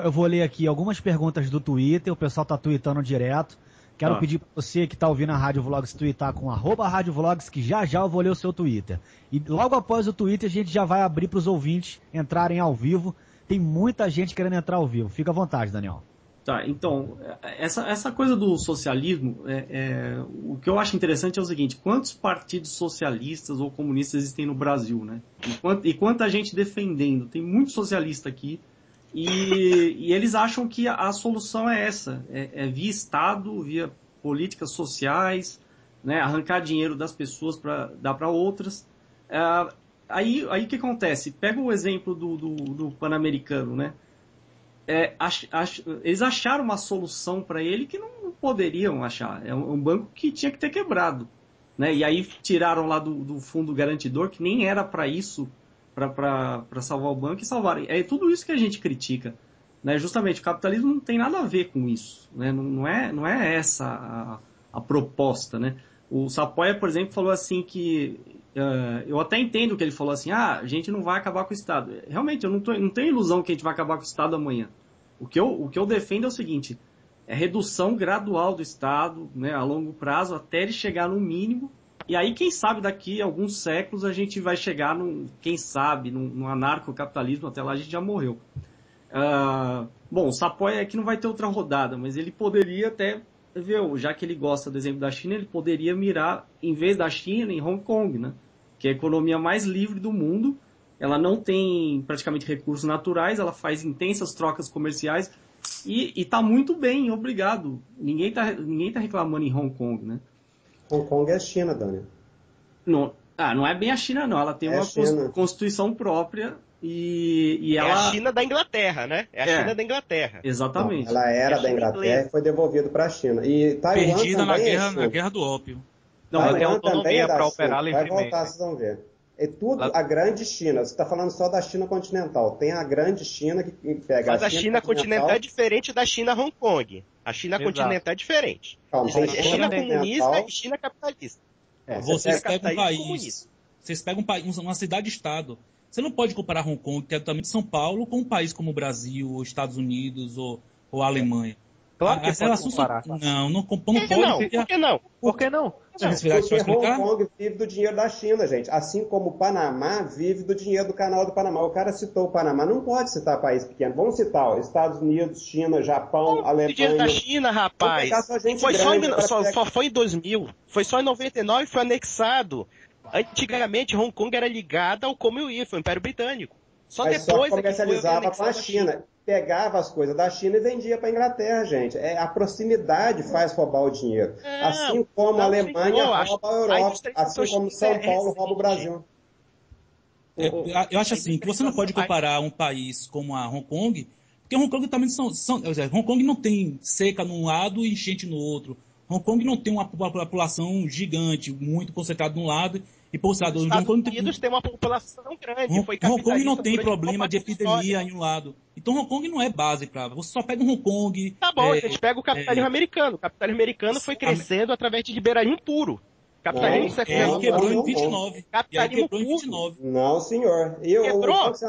eu vou ler aqui algumas perguntas do Twitter, o pessoal tá tweetando direto. Quero pedir pra você que tá ouvindo a Rádio Vlogs twittar com @Rádio Vlogs, que já eu vou ler o seu Twitter. E logo após o Twitter a gente já vai abrir pros ouvintes entrarem ao vivo. Tem muita gente querendo entrar ao vivo. Fica à vontade, Daniel. Tá, então, essa coisa do socialismo, o que eu acho interessante é o seguinte: quantos partidos socialistas ou comunistas existem no Brasil, né? E quanta gente defendendo. Tem muito socialista aqui, e eles acham que a solução é essa, via Estado, via políticas sociais, né? Arrancar dinheiro das pessoas para dar para outras. Aí o que acontece? Pega o exemplo do Pan-Americano, né? Eles acharam uma solução para ele que não poderiam achar. É um banco que tinha que ter quebrado, né? E aí tiraram lá do fundo garantidor, que nem era para isso, para salvar o banco, e salvaram. É tudo isso que a gente critica, né? Justamente, o capitalismo não tem nada a ver com isso, né? Não é essa a proposta, né? O Sapoia, por exemplo, falou assim que... eu até entendo que ele falou assim: a gente não vai acabar com o Estado. Realmente, eu não tenho ilusão que a gente vai acabar com o Estado amanhã. O que eu defendo é o seguinte: é redução gradual do Estado, né, a longo prazo, até ele chegar no mínimo. E aí, quem sabe, daqui a alguns séculos a gente vai chegar num anarcocapitalismo. Até lá a gente já morreu. Bom, o Sapoia aqui não vai ter outra rodada, mas ele poderia até... já que ele gosta do exemplo da China, ele poderia mirar, em vez da China, em Hong Kong, né? Que é a economia mais livre do mundo. Ela não tem praticamente recursos naturais, ela faz intensas trocas comerciais e está muito bem, obrigado. Ninguém tá reclamando em Hong Kong, né? Hong Kong é China, Daniel. Não é bem a China, não. Ela tem uma constituição própria. E ela... É a China da Inglaterra, né? É a China da Inglaterra. Exatamente. Não, ela era da Inglaterra e foi devolvida para a China. E Taiwan perdida na guerra do ópio. Não, ela tem autonomia para operar livremente. Vai voltar, vocês vão ver. É tudo a grande China. Você está falando só da China continental. Tem a grande China que pega Mas a China continental é diferente da China Hong Kong. A China continental é diferente. Calma, é China comunista e China capitalista. Vocês pegam um país. Vocês pegam uma cidade-estado. Você não pode comparar Hong Kong, que é também de São Paulo, com um país como o Brasil, ou Estados Unidos, ou a Alemanha. Claro que pode comparar. Não pode. Por que não? Por que não? Porque Hong Kong vive do dinheiro da China, gente. Assim como o Panamá vive do dinheiro do canal do Panamá. O cara citou o Panamá, não pode citar país pequeno. Vamos citar ó, Estados Unidos, China, Japão, Alemanha. O dinheiro da China, rapaz. Só foi em 2000. Foi só em 99 e foi anexado. Antigamente, Hong Kong era ligada ao Commonwealth, o Império Britânico. Mas depois só comercializava com a China. Pegava as coisas da China e vendia para a Inglaterra, gente. A proximidade faz roubar o dinheiro. Assim como a Alemanha rouba a Europa. Assim como São Paulo rouba o Brasil. Eu acho assim, que você não pode comparar um país como a Hong Kong, porque Hong Kong também Hong Kong não tem seca num lado e enchente no outro. Hong Kong não tem uma população gigante, muito concentrada de um lado e poucado. Os Estados Unidos tem uma população grande. Hong Kong não tem problema de epidemia em um lado. Então Hong Kong não é base para. Você só pega Hong Kong. Tá bom, a gente pega o capitalismo americano. O capitalismo americano foi crescendo através de liberalismo puro. Capitalismo quebrou em 29. Capitalismo puro. Não, senhor.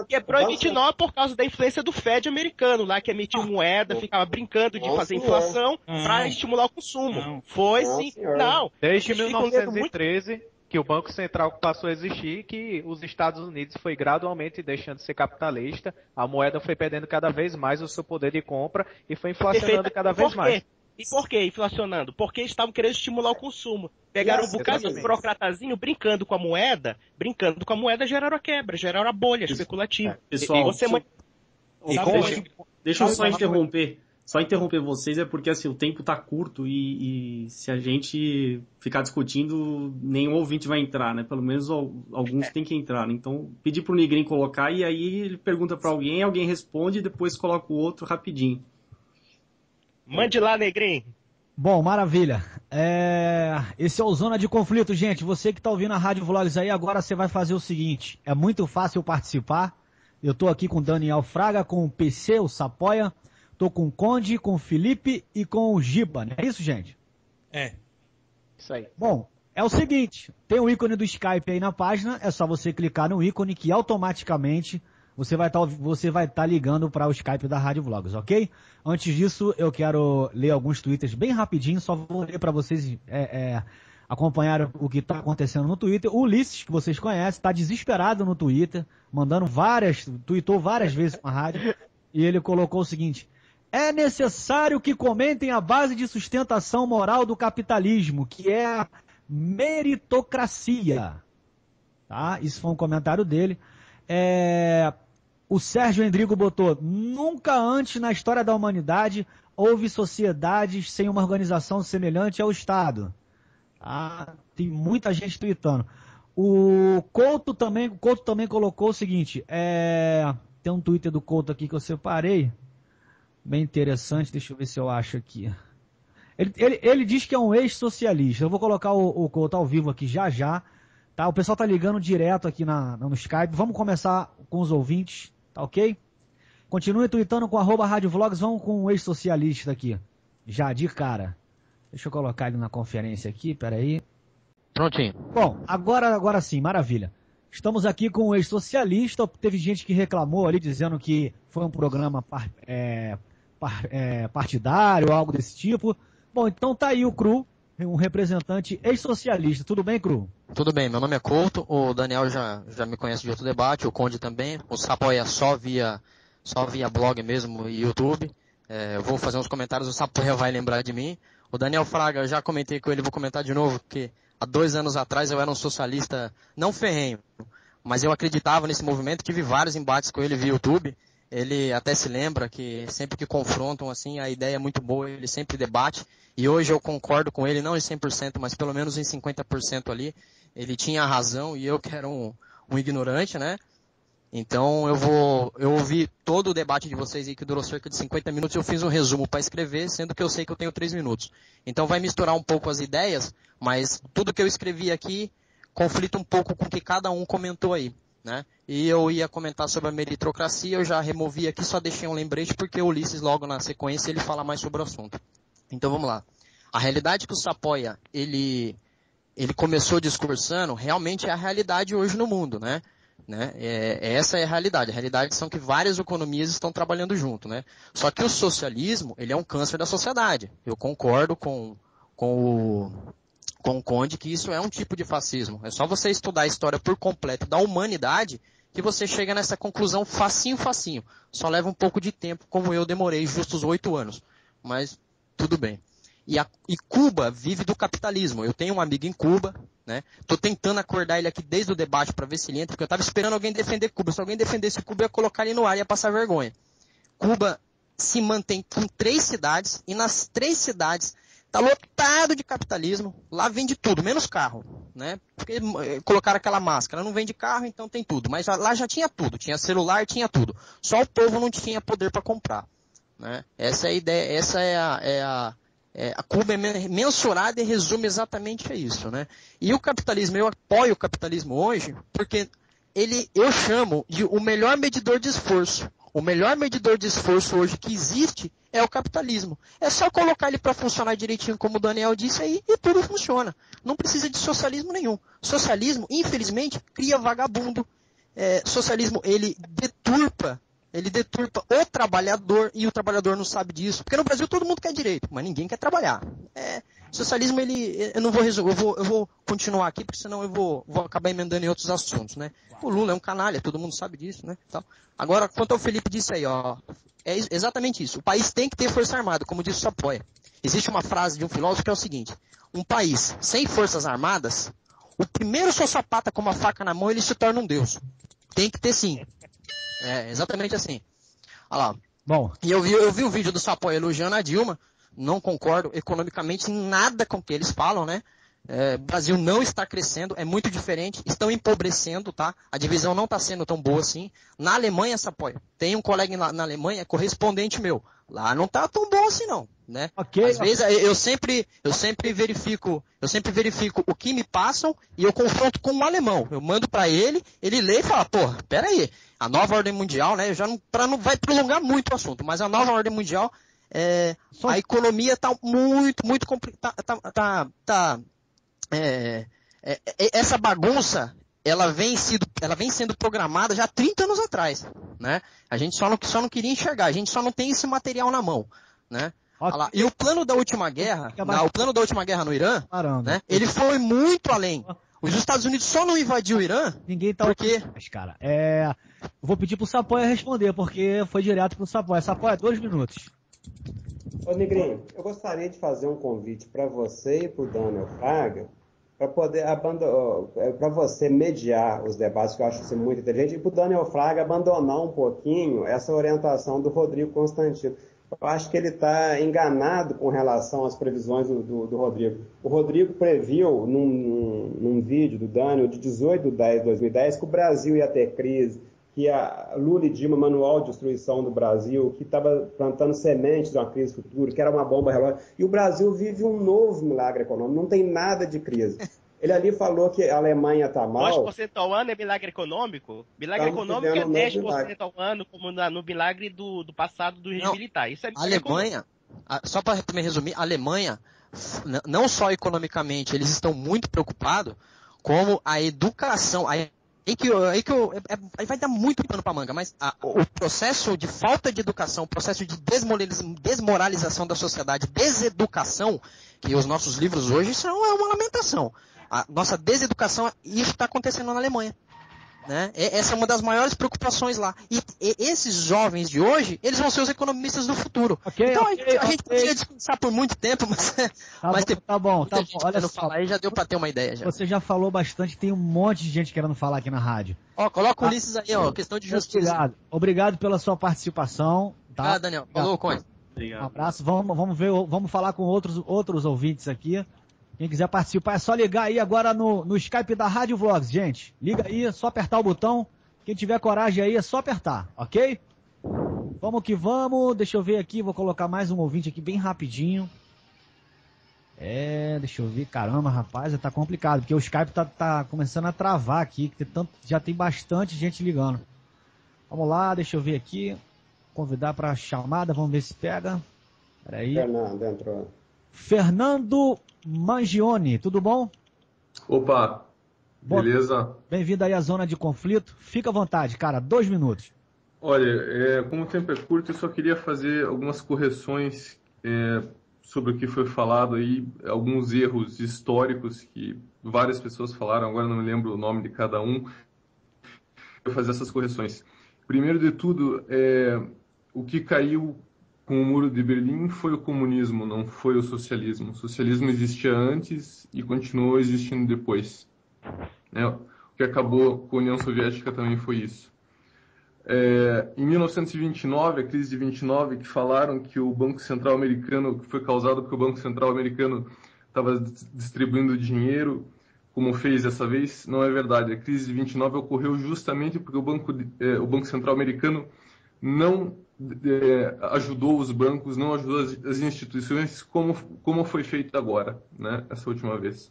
Quebrou em 29 por causa da influência do Fed americano, lá que emitiu moeda, ficava brincando de fazer inflação para estimular o consumo. Foi sim. Não. Desde 1913, que o Banco Central passou a existir, que os Estados Unidos foi gradualmente deixando de ser capitalista, a moeda foi perdendo cada vez mais o seu poder de compra e foi inflacionando cada vez mais. E por que inflacionando? Porque estavam querendo estimular o consumo. Pegaram um bocado de burocratazinho brincando com a moeda geraram a quebra, geraram a bolha especulativa. Pessoal, deixa eu só interromper vocês, é porque assim, o tempo tá curto e se a gente ficar discutindo, nenhum ouvinte vai entrar, né? Pelo menos alguns tem que entrar, né? Então, pedir pro Negrinho colocar e aí ele pergunta pra alguém responde e depois coloca o outro rapidinho. Mande lá, Negrinho. Bom, maravilha. Esse é o Zona de Conflito, gente. Você que está ouvindo a Rádio Vlogs aí, agora você vai fazer o seguinte. É muito fácil participar. Eu estou aqui com o Daniel Fraga, com o PC, o Sapoia. Estou com o Conde, com o Felipe e com o Giba. Não é isso, gente? É. Isso aí. Bom, é o seguinte. Tem o ícone do Skype aí na página. É só você clicar no ícone que automaticamente você vai estar ligando para o Skype da Rádio Vlogs, ok? Antes disso, eu quero ler alguns twitters bem rapidinho, só vou ler para vocês acompanhar o que está acontecendo no Twitter. O Ulisses, que vocês conhecem, está desesperado no Twitter, tweetou várias vezes com a rádio, e ele colocou o seguinte: é necessário que comentem a base de sustentação moral do capitalismo, que é a meritocracia. Tá? Isso foi um comentário dele. O Sérgio Endrigo botou: nunca antes na história da humanidade houve sociedades sem uma organização semelhante ao Estado. Tem muita gente tweetando. O Couto também colocou o seguinte: tem um Twitter do Couto aqui que eu separei, bem interessante, deixa eu ver se eu acho aqui. Ele diz que é um ex-socialista. Eu vou colocar o Couto ao vivo aqui já. Tá? O pessoal tá ligando direto aqui no Skype. Vamos começar com os ouvintes, tá ok? Continue tweetando com @Rádio Vlogs. Vamos com o ex-socialista aqui. Já de cara. Deixa eu colocar ele na conferência aqui, peraí. Prontinho. Bom, agora sim, maravilha. Estamos aqui com o ex-socialista. Teve gente que reclamou ali, dizendo que foi um programa partidário, algo desse tipo. Bom, então tá aí o Cru, um representante ex-socialista. Tudo bem, Cru? Tudo bem, meu nome é Couto, o Daniel já me conhece de outro debate, o Conde também, o Sapoia só via blog mesmo e YouTube. Eu vou fazer uns comentários, o Sapoia vai lembrar de mim. O Daniel Fraga, eu já comentei com ele, vou comentar de novo, que há 2 anos atrás eu era um socialista não ferrenho, mas eu acreditava nesse movimento, tive vários embates com ele via YouTube. Ele até se lembra que sempre que confrontam, assim, a ideia é muito boa, ele sempre debate. E hoje eu concordo com ele, não em 100%, mas pelo menos em 50% ali. Ele tinha razão e eu que era um ignorante, né? Então eu ouvi todo o debate de vocês aí, que durou cerca de 50 minutos, eu fiz um resumo para escrever, sendo que eu sei que eu tenho 3 minutos. Então vai misturar um pouco as ideias, mas tudo que eu escrevi aqui conflita um pouco com o que cada um comentou aí, né? E eu ia comentar sobre a meritocracia, eu já removi aqui, só deixei um lembrete, porque o Ulisses logo na sequência ele fala mais sobre o assunto. Então vamos lá. A realidade que o Sapoia, ele começou discursando, realmente é a realidade hoje no mundo, né? Essa é a realidade. A realidade são que várias economias estão trabalhando junto, né? Só que o socialismo, ele é um câncer da sociedade. Eu concordo com o Conde que isso é um tipo de fascismo. É só você estudar a história por completo da humanidade que você chega nessa conclusão facinho. Só leva um pouco de tempo, como eu demorei justos 8 anos. Mas tudo bem. E Cuba vive do capitalismo. Eu tenho um amigo em Cuba, né? Tô tentando acordar ele aqui desde o debate para ver se ele entra, porque eu estava esperando alguém defender Cuba. Se alguém defendesse Cuba, eu ia colocar ele no ar e ia passar vergonha. Cuba se mantém com 3 cidades, e nas 3 cidades tá lotado de capitalismo. Lá vende tudo, menos carro, né? Porque colocaram aquela máscara, não vende carro, então tem tudo. Mas lá já tinha tudo, tinha celular, tinha tudo. Só o povo não tinha poder para comprar, né? Essa é a ideia, essa a Cuba é mensurada e resume exatamente a isso, né? E o capitalismo, eu apoio o capitalismo hoje, porque eu chamo de o melhor medidor de esforço. O melhor medidor de esforço hoje que existe é o capitalismo. É só colocar ele para funcionar direitinho, como o Daniel disse aí, e tudo funciona. Não precisa de socialismo nenhum. Socialismo, infelizmente, cria vagabundo. Socialismo, ele deturpa ele deturpa o trabalhador e o trabalhador não sabe disso. Porque no Brasil todo mundo quer direito, mas ninguém quer trabalhar. Socialismo, eu não vou resolver, eu vou continuar aqui, porque senão eu vou acabar emendando em outros assuntos, né? O Lula é um canalha, todo mundo sabe disso, né? Então, agora, quanto ao Felipe disse aí, ó, é exatamente isso. O país tem que ter força armada, como disse o Sapoia. Existe uma frase de um filósofo que é o seguinte: um país sem forças armadas, o primeiro sociopata com uma faca na mão, ele se torna um deus. Tem que ter sim. É exatamente assim. Olha lá. Bom. E eu vi o vídeo do Sapoia elogiando a Dilma. Não concordo economicamente em nada com o que eles falam, né? O Brasil não está crescendo, é muito diferente, estão empobrecendo, tá? A divisão não está sendo tão boa assim. Na Alemanha, Sapoia, tem um colega na Alemanha, correspondente meu. Lá não está tão bom assim não, né? Okay, Às vezes eu sempre verifico o que me passam e eu confronto com um alemão. Eu mando para ele lê e fala, pô, peraí, a nova ordem mundial, né? Não vai prolongar muito o assunto, mas a nova ordem mundial, a economia está muito complicada. Essa bagunça, ela vem sendo programada já há 30 anos atrás, né? A gente só não queria enxergar, a gente só não tem esse material na mão, né? Okay. E o plano da última guerra, no Irã, né? Ele foi muito além. Os Estados Unidos só não invadiu o Irã. Ninguém tá porque... Mas, cara, eu vou pedir pro Sapoia responder, porque foi direto pro Sapoia. Sapoia, 2 minutos. Ô, Negrinho, eu gostaria de fazer um convite para você e para o Daniel Fraga, para poder para você mediar os debates, que eu acho isso muito inteligente, e para o Daniel Fraga abandonar um pouquinho essa orientação do Rodrigo Constantino. Eu acho que ele está enganado com relação às previsões do Rodrigo. O Rodrigo previu, num vídeo do Daniel, de 18/10/2010, que o Brasil ia ter crise, que a Lula e Dilma, manual de destruição do Brasil, que estava plantando sementes de uma crise futura, que era uma bomba relógio. E o Brasil vive um novo milagre econômico, não tem nada de crise. Ele ali falou que a Alemanha está mal. 2% ao ano é milagre econômico? Milagre econômico é 10% ao ano, como no milagre do passado do regime militar. Isso é a Alemanha, só para me resumir, a Alemanha, não só economicamente, eles estão muito preocupados, como a educação. Aí vai dar muito pano para manga, mas o processo de falta de educação, o processo de desmoralização da sociedade, deseducação, que os nossos livros hoje são uma lamentação. A nossa deseducação, isso está acontecendo na Alemanha. Né? Essa é uma das maiores preocupações lá. E esses jovens de hoje, eles vão ser os economistas do futuro. A gente poderia descansar por muito tempo, mas... Tá bom. Olha só, falar aí já deu para ter uma ideia. Já. Você já falou bastante, tem um monte de gente querendo falar aqui na rádio. Coloca o Ulisses aí, questão de justiça. Obrigado pela sua participação. Tá, Daniel. Falou, Conde. Obrigado. Um abraço. Vamos falar com outros ouvintes aqui. Quem quiser participar é só ligar aí agora no Skype da Rádio Vlogs, gente. Liga aí, é só apertar o botão. Quem tiver coragem aí é só apertar, ok? Vamos que vamos. Deixa eu ver aqui, vou colocar mais um ouvinte aqui bem rapidinho. Deixa eu ver. Caramba, rapaz, tá complicado, porque o Skype tá começando a travar aqui, que já tem bastante gente ligando. Vamos lá, deixa eu ver aqui. Convidar para chamada, vamos ver se pega. Peraí. Fernando, entrou. Fernando Mangione, tudo bom? Opa, beleza? Bem-vindo aí à zona de conflito. Fica à vontade, cara, 2 minutos. Olha, como o tempo é curto, eu só queria fazer algumas correções sobre o que foi falado aí, alguns erros históricos que várias pessoas falaram, agora não me lembro o nome de cada um. Eu vou fazer essas correções. Primeiro de tudo, o que caiu com o Muro de Berlim foi o comunismo, não foi o socialismo. O socialismo existia antes e continuou existindo depois. O que acabou com a União Soviética também foi isso. Em 1929, a crise de 29, que falaram que o Banco Central Americano, que foi causado porque o Banco Central Americano estava distribuindo dinheiro, como fez dessa vez, não é verdade. A crise de 29 ocorreu justamente porque o Banco Central Americano não ajudou os bancos, não ajudou as instituições como foi feito agora, né, essa última vez.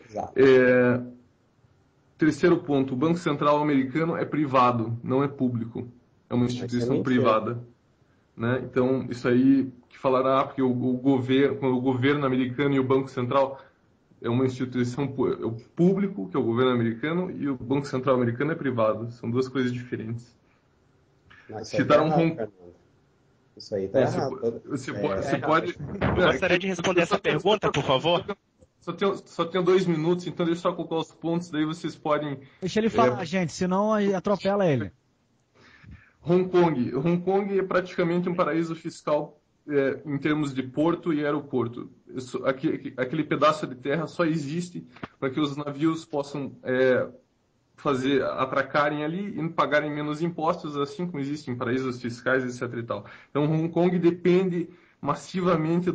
Exato. Terceiro ponto, o Banco Central Americano é privado, não é público, é uma instituição privada. Né? Então, isso aí que falará, porque o governo americano e o Banco Central é uma instituição público, que é o governo americano, e o Banco Central americano é privado, são duas coisas diferentes. Citaram Hong Kong. Isso aí tá errado. Você pode... Eu gostaria de responder essa pergunta, por favor. Só tenho 2 minutos, então deixa eu só colocar os pontos, daí vocês podem... Deixa ele falar, gente, senão atropela ele. Hong Kong é praticamente um paraíso fiscal em termos de porto e aeroporto. Aquele pedaço de terra só existe para que os navios possam atracarem ali e pagarem menos impostos, assim como existem paraísos fiscais, etc. e tal. Então, Hong Kong depende massivamente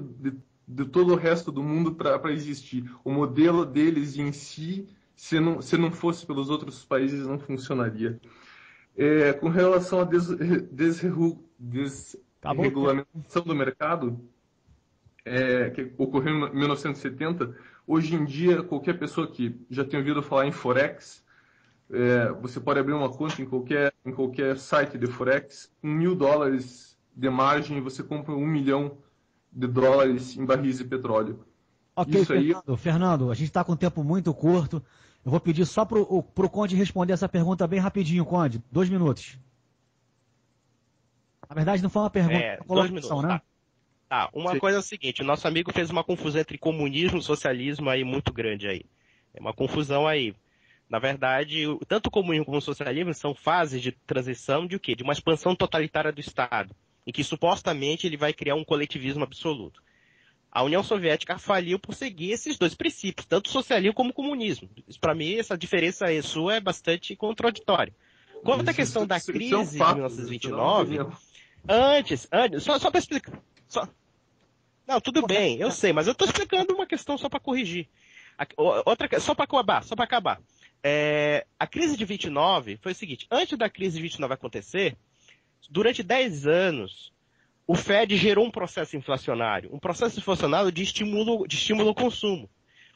de todo o resto do mundo para existir. O modelo deles em si, se não fosse pelos outros países, não funcionaria. Com relação à desregulamentação do mercado, que ocorreu em 1970, hoje em dia, qualquer pessoa que já tenha ouvido falar em Forex, você pode abrir uma conta em qualquer site de Forex, com $1.000 de margem, você compra $1 milhão em barris de petróleo. Ok, isso aí... Fernando, a gente está com um tempo muito curto. Eu vou pedir só para o Conde responder essa pergunta bem rapidinho, Conde. 2 minutos. Na verdade, não foi uma pergunta, é uma colocação, né? Tá, uma coisa é o seguinte, o nosso amigo fez uma confusão entre comunismo e socialismo aí muito grande aí. É uma confusão aí. Na verdade, tanto o comunismo como o socialismo são fases de transição de o quê? De uma expansão totalitária do Estado, em que supostamente ele vai criar um coletivismo absoluto. A União Soviética faliu por seguir esses 2 princípios, tanto o socialismo como o comunismo. Para mim, essa diferença aí sua é bastante contraditória. Quanto à questão da crise de 1929, antes, só para explicar. Não, tudo bem, eu sei, mas eu estou explicando uma questão só para corrigir. Só para acabar. A crise de 29 foi o seguinte, antes da crise de 29 acontecer, durante 10 anos, o Fed gerou um processo inflacionário de estímulo ao consumo.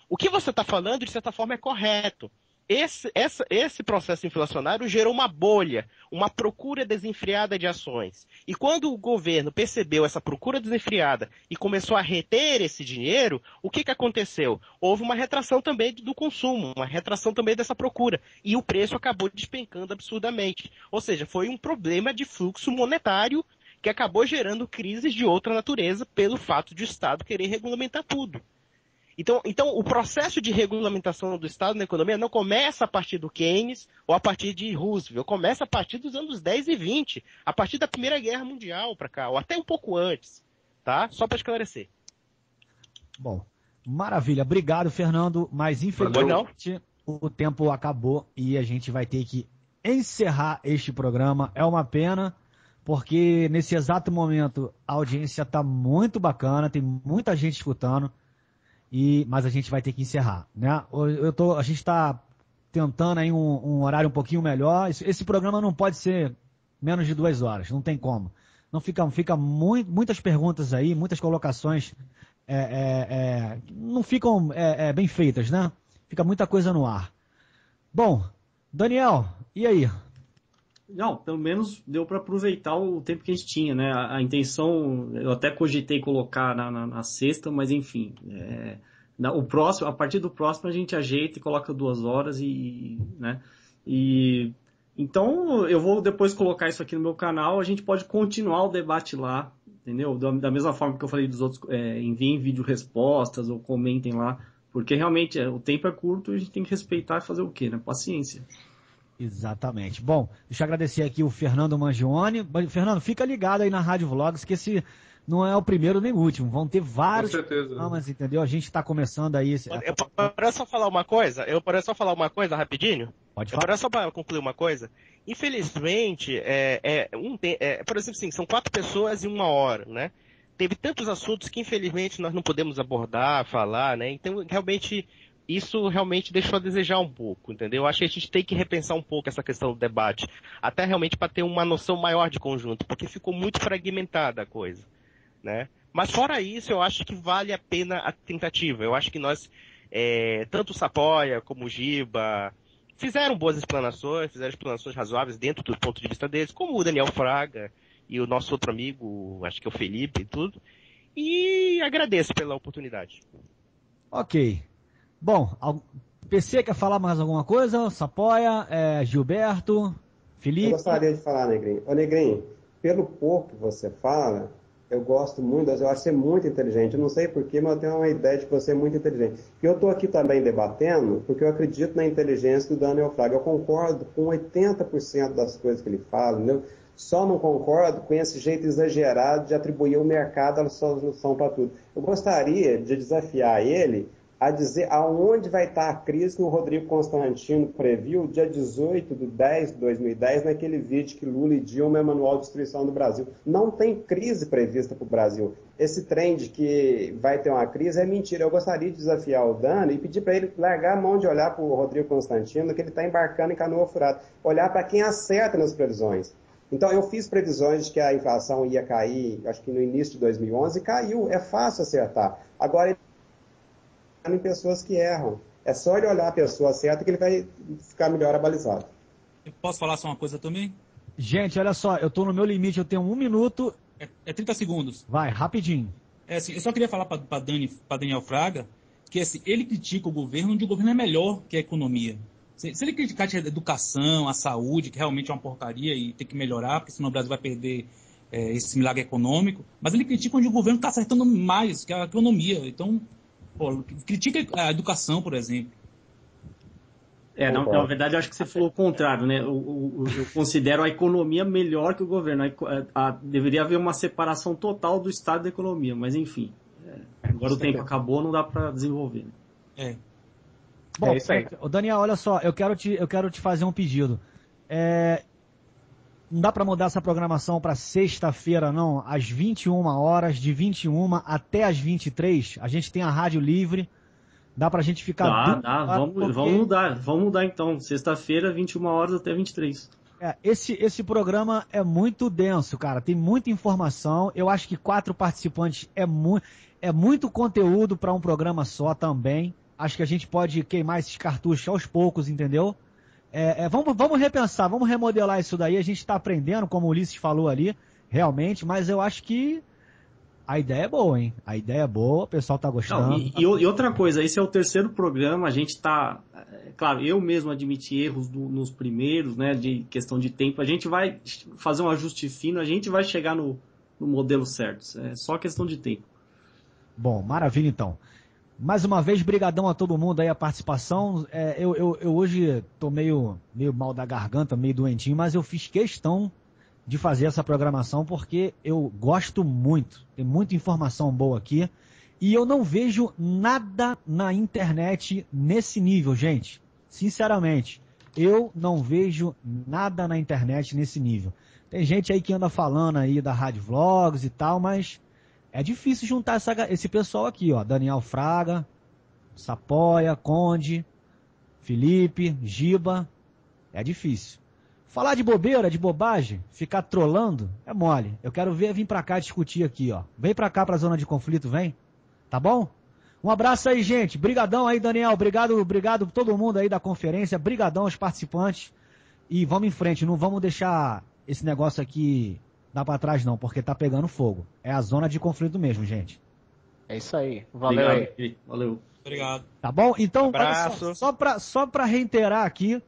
O que você está falando, de certa forma, é correto. Esse processo inflacionário gerou uma bolha, uma procura desenfreada de ações. E quando o governo percebeu essa procura desenfreada e começou a reter esse dinheiro, o que aconteceu? Houve uma retração também do consumo, uma retração também dessa procura. E o preço acabou despencando absurdamente. Ou seja, foi um problema de fluxo monetário que acabou gerando crises de outra natureza pelo fato de o Estado querer regulamentar tudo. Então, o processo de regulamentação do Estado na economia não começa a partir do Keynes ou a partir de Roosevelt, começa a partir dos anos 10 e 20, a partir da Primeira Guerra Mundial para cá, ou até um pouco antes, tá? Só para esclarecer. Bom, maravilha. Obrigado, Fernando, mas infelizmente o tempo acabou e a gente vai ter que encerrar este programa. É uma pena, porque nesse exato momento a audiência está muito bacana, tem muita gente escutando. Mas a gente vai ter que encerrar, né? A gente está tentando aí um horário um pouquinho melhor. Esse programa não pode ser menos de 2 horas, não tem como. Não fica muitas perguntas aí, muitas colocações não ficam bem feitas, né? Fica muita coisa no ar. Bom, Daniel, e aí? Não, pelo menos deu para aproveitar o tempo que a gente tinha, né? A intenção, eu até cogitei colocar na sexta, mas enfim, a partir do próximo a gente ajeita e coloca 2 horas né? Então eu vou depois colocar isso aqui no meu canal, a gente pode continuar o debate lá, entendeu? Da mesma forma que eu falei dos outros, enviem vídeo respostas ou comentem lá, porque realmente o tempo é curto e a gente tem que respeitar e fazer o quê, né? Paciência. Exatamente. Bom, deixa eu agradecer aqui o Fernando Mangione. Fernando, fica ligado aí na Rádio Vlogs, que esse não é o primeiro nem o último. Vão ter vários programas, entendeu? A gente está começando aí. Eu posso só falar uma coisa? Rapidinho? Pode falar. Só para concluir uma coisa. Infelizmente, por exemplo, assim, são 4 pessoas em 1 hora, né? Teve tantos assuntos que infelizmente nós não podemos abordar, falar, né? Então, isso realmente deixou a desejar um pouco, entendeu? Eu acho que a gente tem que repensar um pouco essa questão do debate, até realmente para ter uma noção maior de conjunto, porque ficou muito fragmentada a coisa, né? Mas fora isso, eu acho que vale a pena a tentativa. Eu acho que nós, tanto o Sapoia como o Giba, fizeram boas explanações, fizeram explanações razoáveis dentro do ponto de vista deles, como o Daniel Fraga e o nosso outro amigo, acho que é o Felipe e tudo, e agradeço pela oportunidade. Ok. Bom, PC quer falar mais alguma coisa? Sapoia, Gilberto? Felipe? Eu gostaria de falar, Negrinho. Ô, Negrinho, pelo pouco que você fala, eu gosto muito, eu acho você muito inteligente. Eu não sei porquê, mas eu tenho uma ideia de que você é muito inteligente. E eu estou aqui também debatendo, porque eu acredito na inteligência do Daniel Fraga. Eu concordo com 80% das coisas que ele fala, entendeu? Só não concordo com esse jeito exagerado de atribuir o mercado a solução para tudo. Eu gostaria de desafiar ele a dizer aonde vai estar a crise que o Rodrigo Constantino previu dia 18 de 10 de 2010, naquele vídeo que Lula e Dilma é manual de destruição do Brasil. Não tem crise prevista para o Brasil. Esse trem de que vai ter uma crise é mentira. Eu gostaria de desafiar o Dani e pedir para ele largar a mão de olhar para o Rodrigo Constantino, que ele está embarcando em canoa furada. Olhar para quem acerta nas previsões. Então, eu fiz previsões de que a inflação ia cair, acho que no início de 2011, e caiu. É fácil acertar. Agora, em pessoas que erram. É só ele olhar a pessoa certa que ele vai ficar melhor abalizado. Eu posso falar só uma coisa também? Gente, olha só, eu tô no meu limite, eu tenho 1 minuto. É 30 segundos. Vai, rapidinho. Assim, eu só queria falar para Daniel Fraga que assim, ele critica o governo onde o governo é melhor que a economia. Se ele criticar a educação, a saúde, que realmente é uma porcaria e tem que melhorar, porque senão o Brasil vai perder esse milagre econômico, mas ele critica onde o governo está acertando mais que a economia. Então, critica a educação, por exemplo. Na verdade, eu acho que você falou o contrário, né? Eu considero a economia melhor que o governo. Deveria haver uma separação total do Estado da economia, mas enfim. Agora o tempo acabou, não dá para desenvolver. Né? Bom, isso aí. Daniel, olha só, eu quero te fazer um pedido. Não dá para mudar essa programação para sexta-feira, não? Às 21 horas, de 21 até às 23, a gente tem a rádio livre. Dá pra gente ficar... Vamos mudar então. Sexta-feira, 21 horas até 23. Esse programa é muito denso, cara. Tem muita informação. Eu acho que 4 participantes é muito conteúdo para um programa só também. Acho que a gente pode queimar esses cartuchos aos poucos, entendeu? Vamos repensar, vamos remodelar isso daí. A gente está aprendendo, como o Ulisses falou ali, realmente, mas eu acho que a ideia é boa, hein? A ideia é boa, o pessoal tá gostando. Não, e outra coisa, esse é o 3º programa, a gente tá... Claro, eu mesmo admiti erros nos primeiros, né, de questão de tempo. A gente vai fazer um ajuste fino, a gente vai chegar no modelo certo. É só questão de tempo. Bom, maravilha então. Mais uma vez, brigadão a todo mundo aí, a participação. Eu hoje tô meio mal da garganta, meio doentinho, mas eu fiz questão de fazer essa programação porque eu gosto muito. Tem muita informação boa aqui. E eu não vejo nada na internet nesse nível, gente. Sinceramente, eu não vejo nada na internet nesse nível. Tem gente aí que anda falando aí da Rádio Vlogs e tal, mas é difícil juntar esse pessoal aqui, ó. Daniel Fraga, Sapoia, Conde, Felipe, Giba. É difícil. Falar de bobeira, de bobagem, ficar trolando, é mole. Eu quero vir pra cá discutir aqui, ó. Vem pra cá pra zona de conflito, vem. Tá bom? Um abraço aí, gente. Brigadão aí, Daniel. Obrigado todo mundo aí da conferência. Brigadão aos participantes. E vamos em frente. Não vamos deixar esse negócio aqui dar pra trás, não, porque tá pegando fogo. É a zona de conflito mesmo, gente. É isso aí. Valeu aí. Valeu. Obrigado. Tá bom? Então, abraço. Só pra reiterar aqui,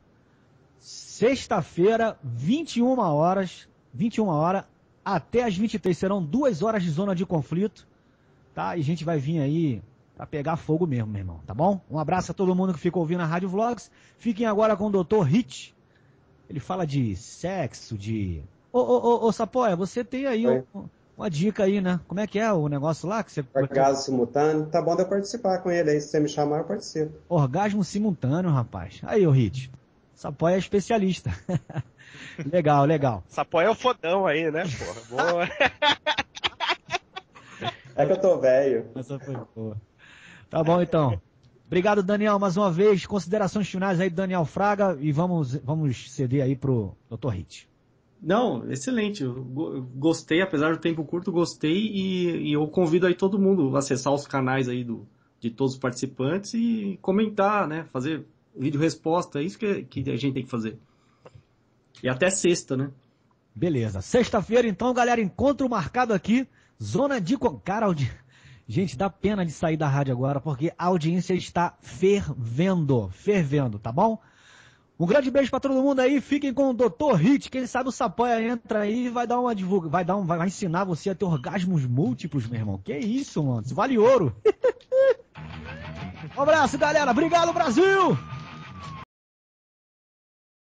sexta-feira, 21 horas até as 23. Serão 2 horas de zona de conflito. Tá? E a gente vai vir aí pra pegar fogo mesmo, meu irmão, tá bom? Um abraço a todo mundo que ficou ouvindo a Rádio Vlogs. Fiquem agora com o Dr. Hit. Ele fala de sexo, de... Ô, Sapoia, você tem aí uma dica aí, né? Como é que é o negócio lá? Que você... Orgasmo simultâneo. Tá bom de eu participar com ele aí. Se você me chamar, eu participo. Orgasmo simultâneo, rapaz. Aí, ô Hit. Sapoia é especialista. Legal. Sapoia é o fodão aí, né, porra? Boa. É que eu tô velho. Essa foi boa. Tá bom, então. Obrigado, Daniel, mais uma vez. Considerações finais aí do Daniel Fraga e vamos ceder aí pro Dr. Hit. Não, excelente. Eu gostei, apesar do tempo curto, gostei e eu convido aí todo mundo a acessar os canais aí de todos os participantes e comentar, né? Fazer vídeo resposta, é isso que a gente tem que fazer. E até sexta, né? Beleza. Sexta-feira, então, galera, encontro marcado aqui. Zona de... Cara, gente, dá pena de sair da rádio agora, porque a audiência está fervendo, tá bom? Um grande beijo pra todo mundo aí, fiquem com o Dr. Hit, quem sabe o Sapoia entra aí e vai dar uma vai ensinar você a ter orgasmos múltiplos, meu irmão. Que isso, mano, isso vale ouro. Um abraço, galera, obrigado, Brasil!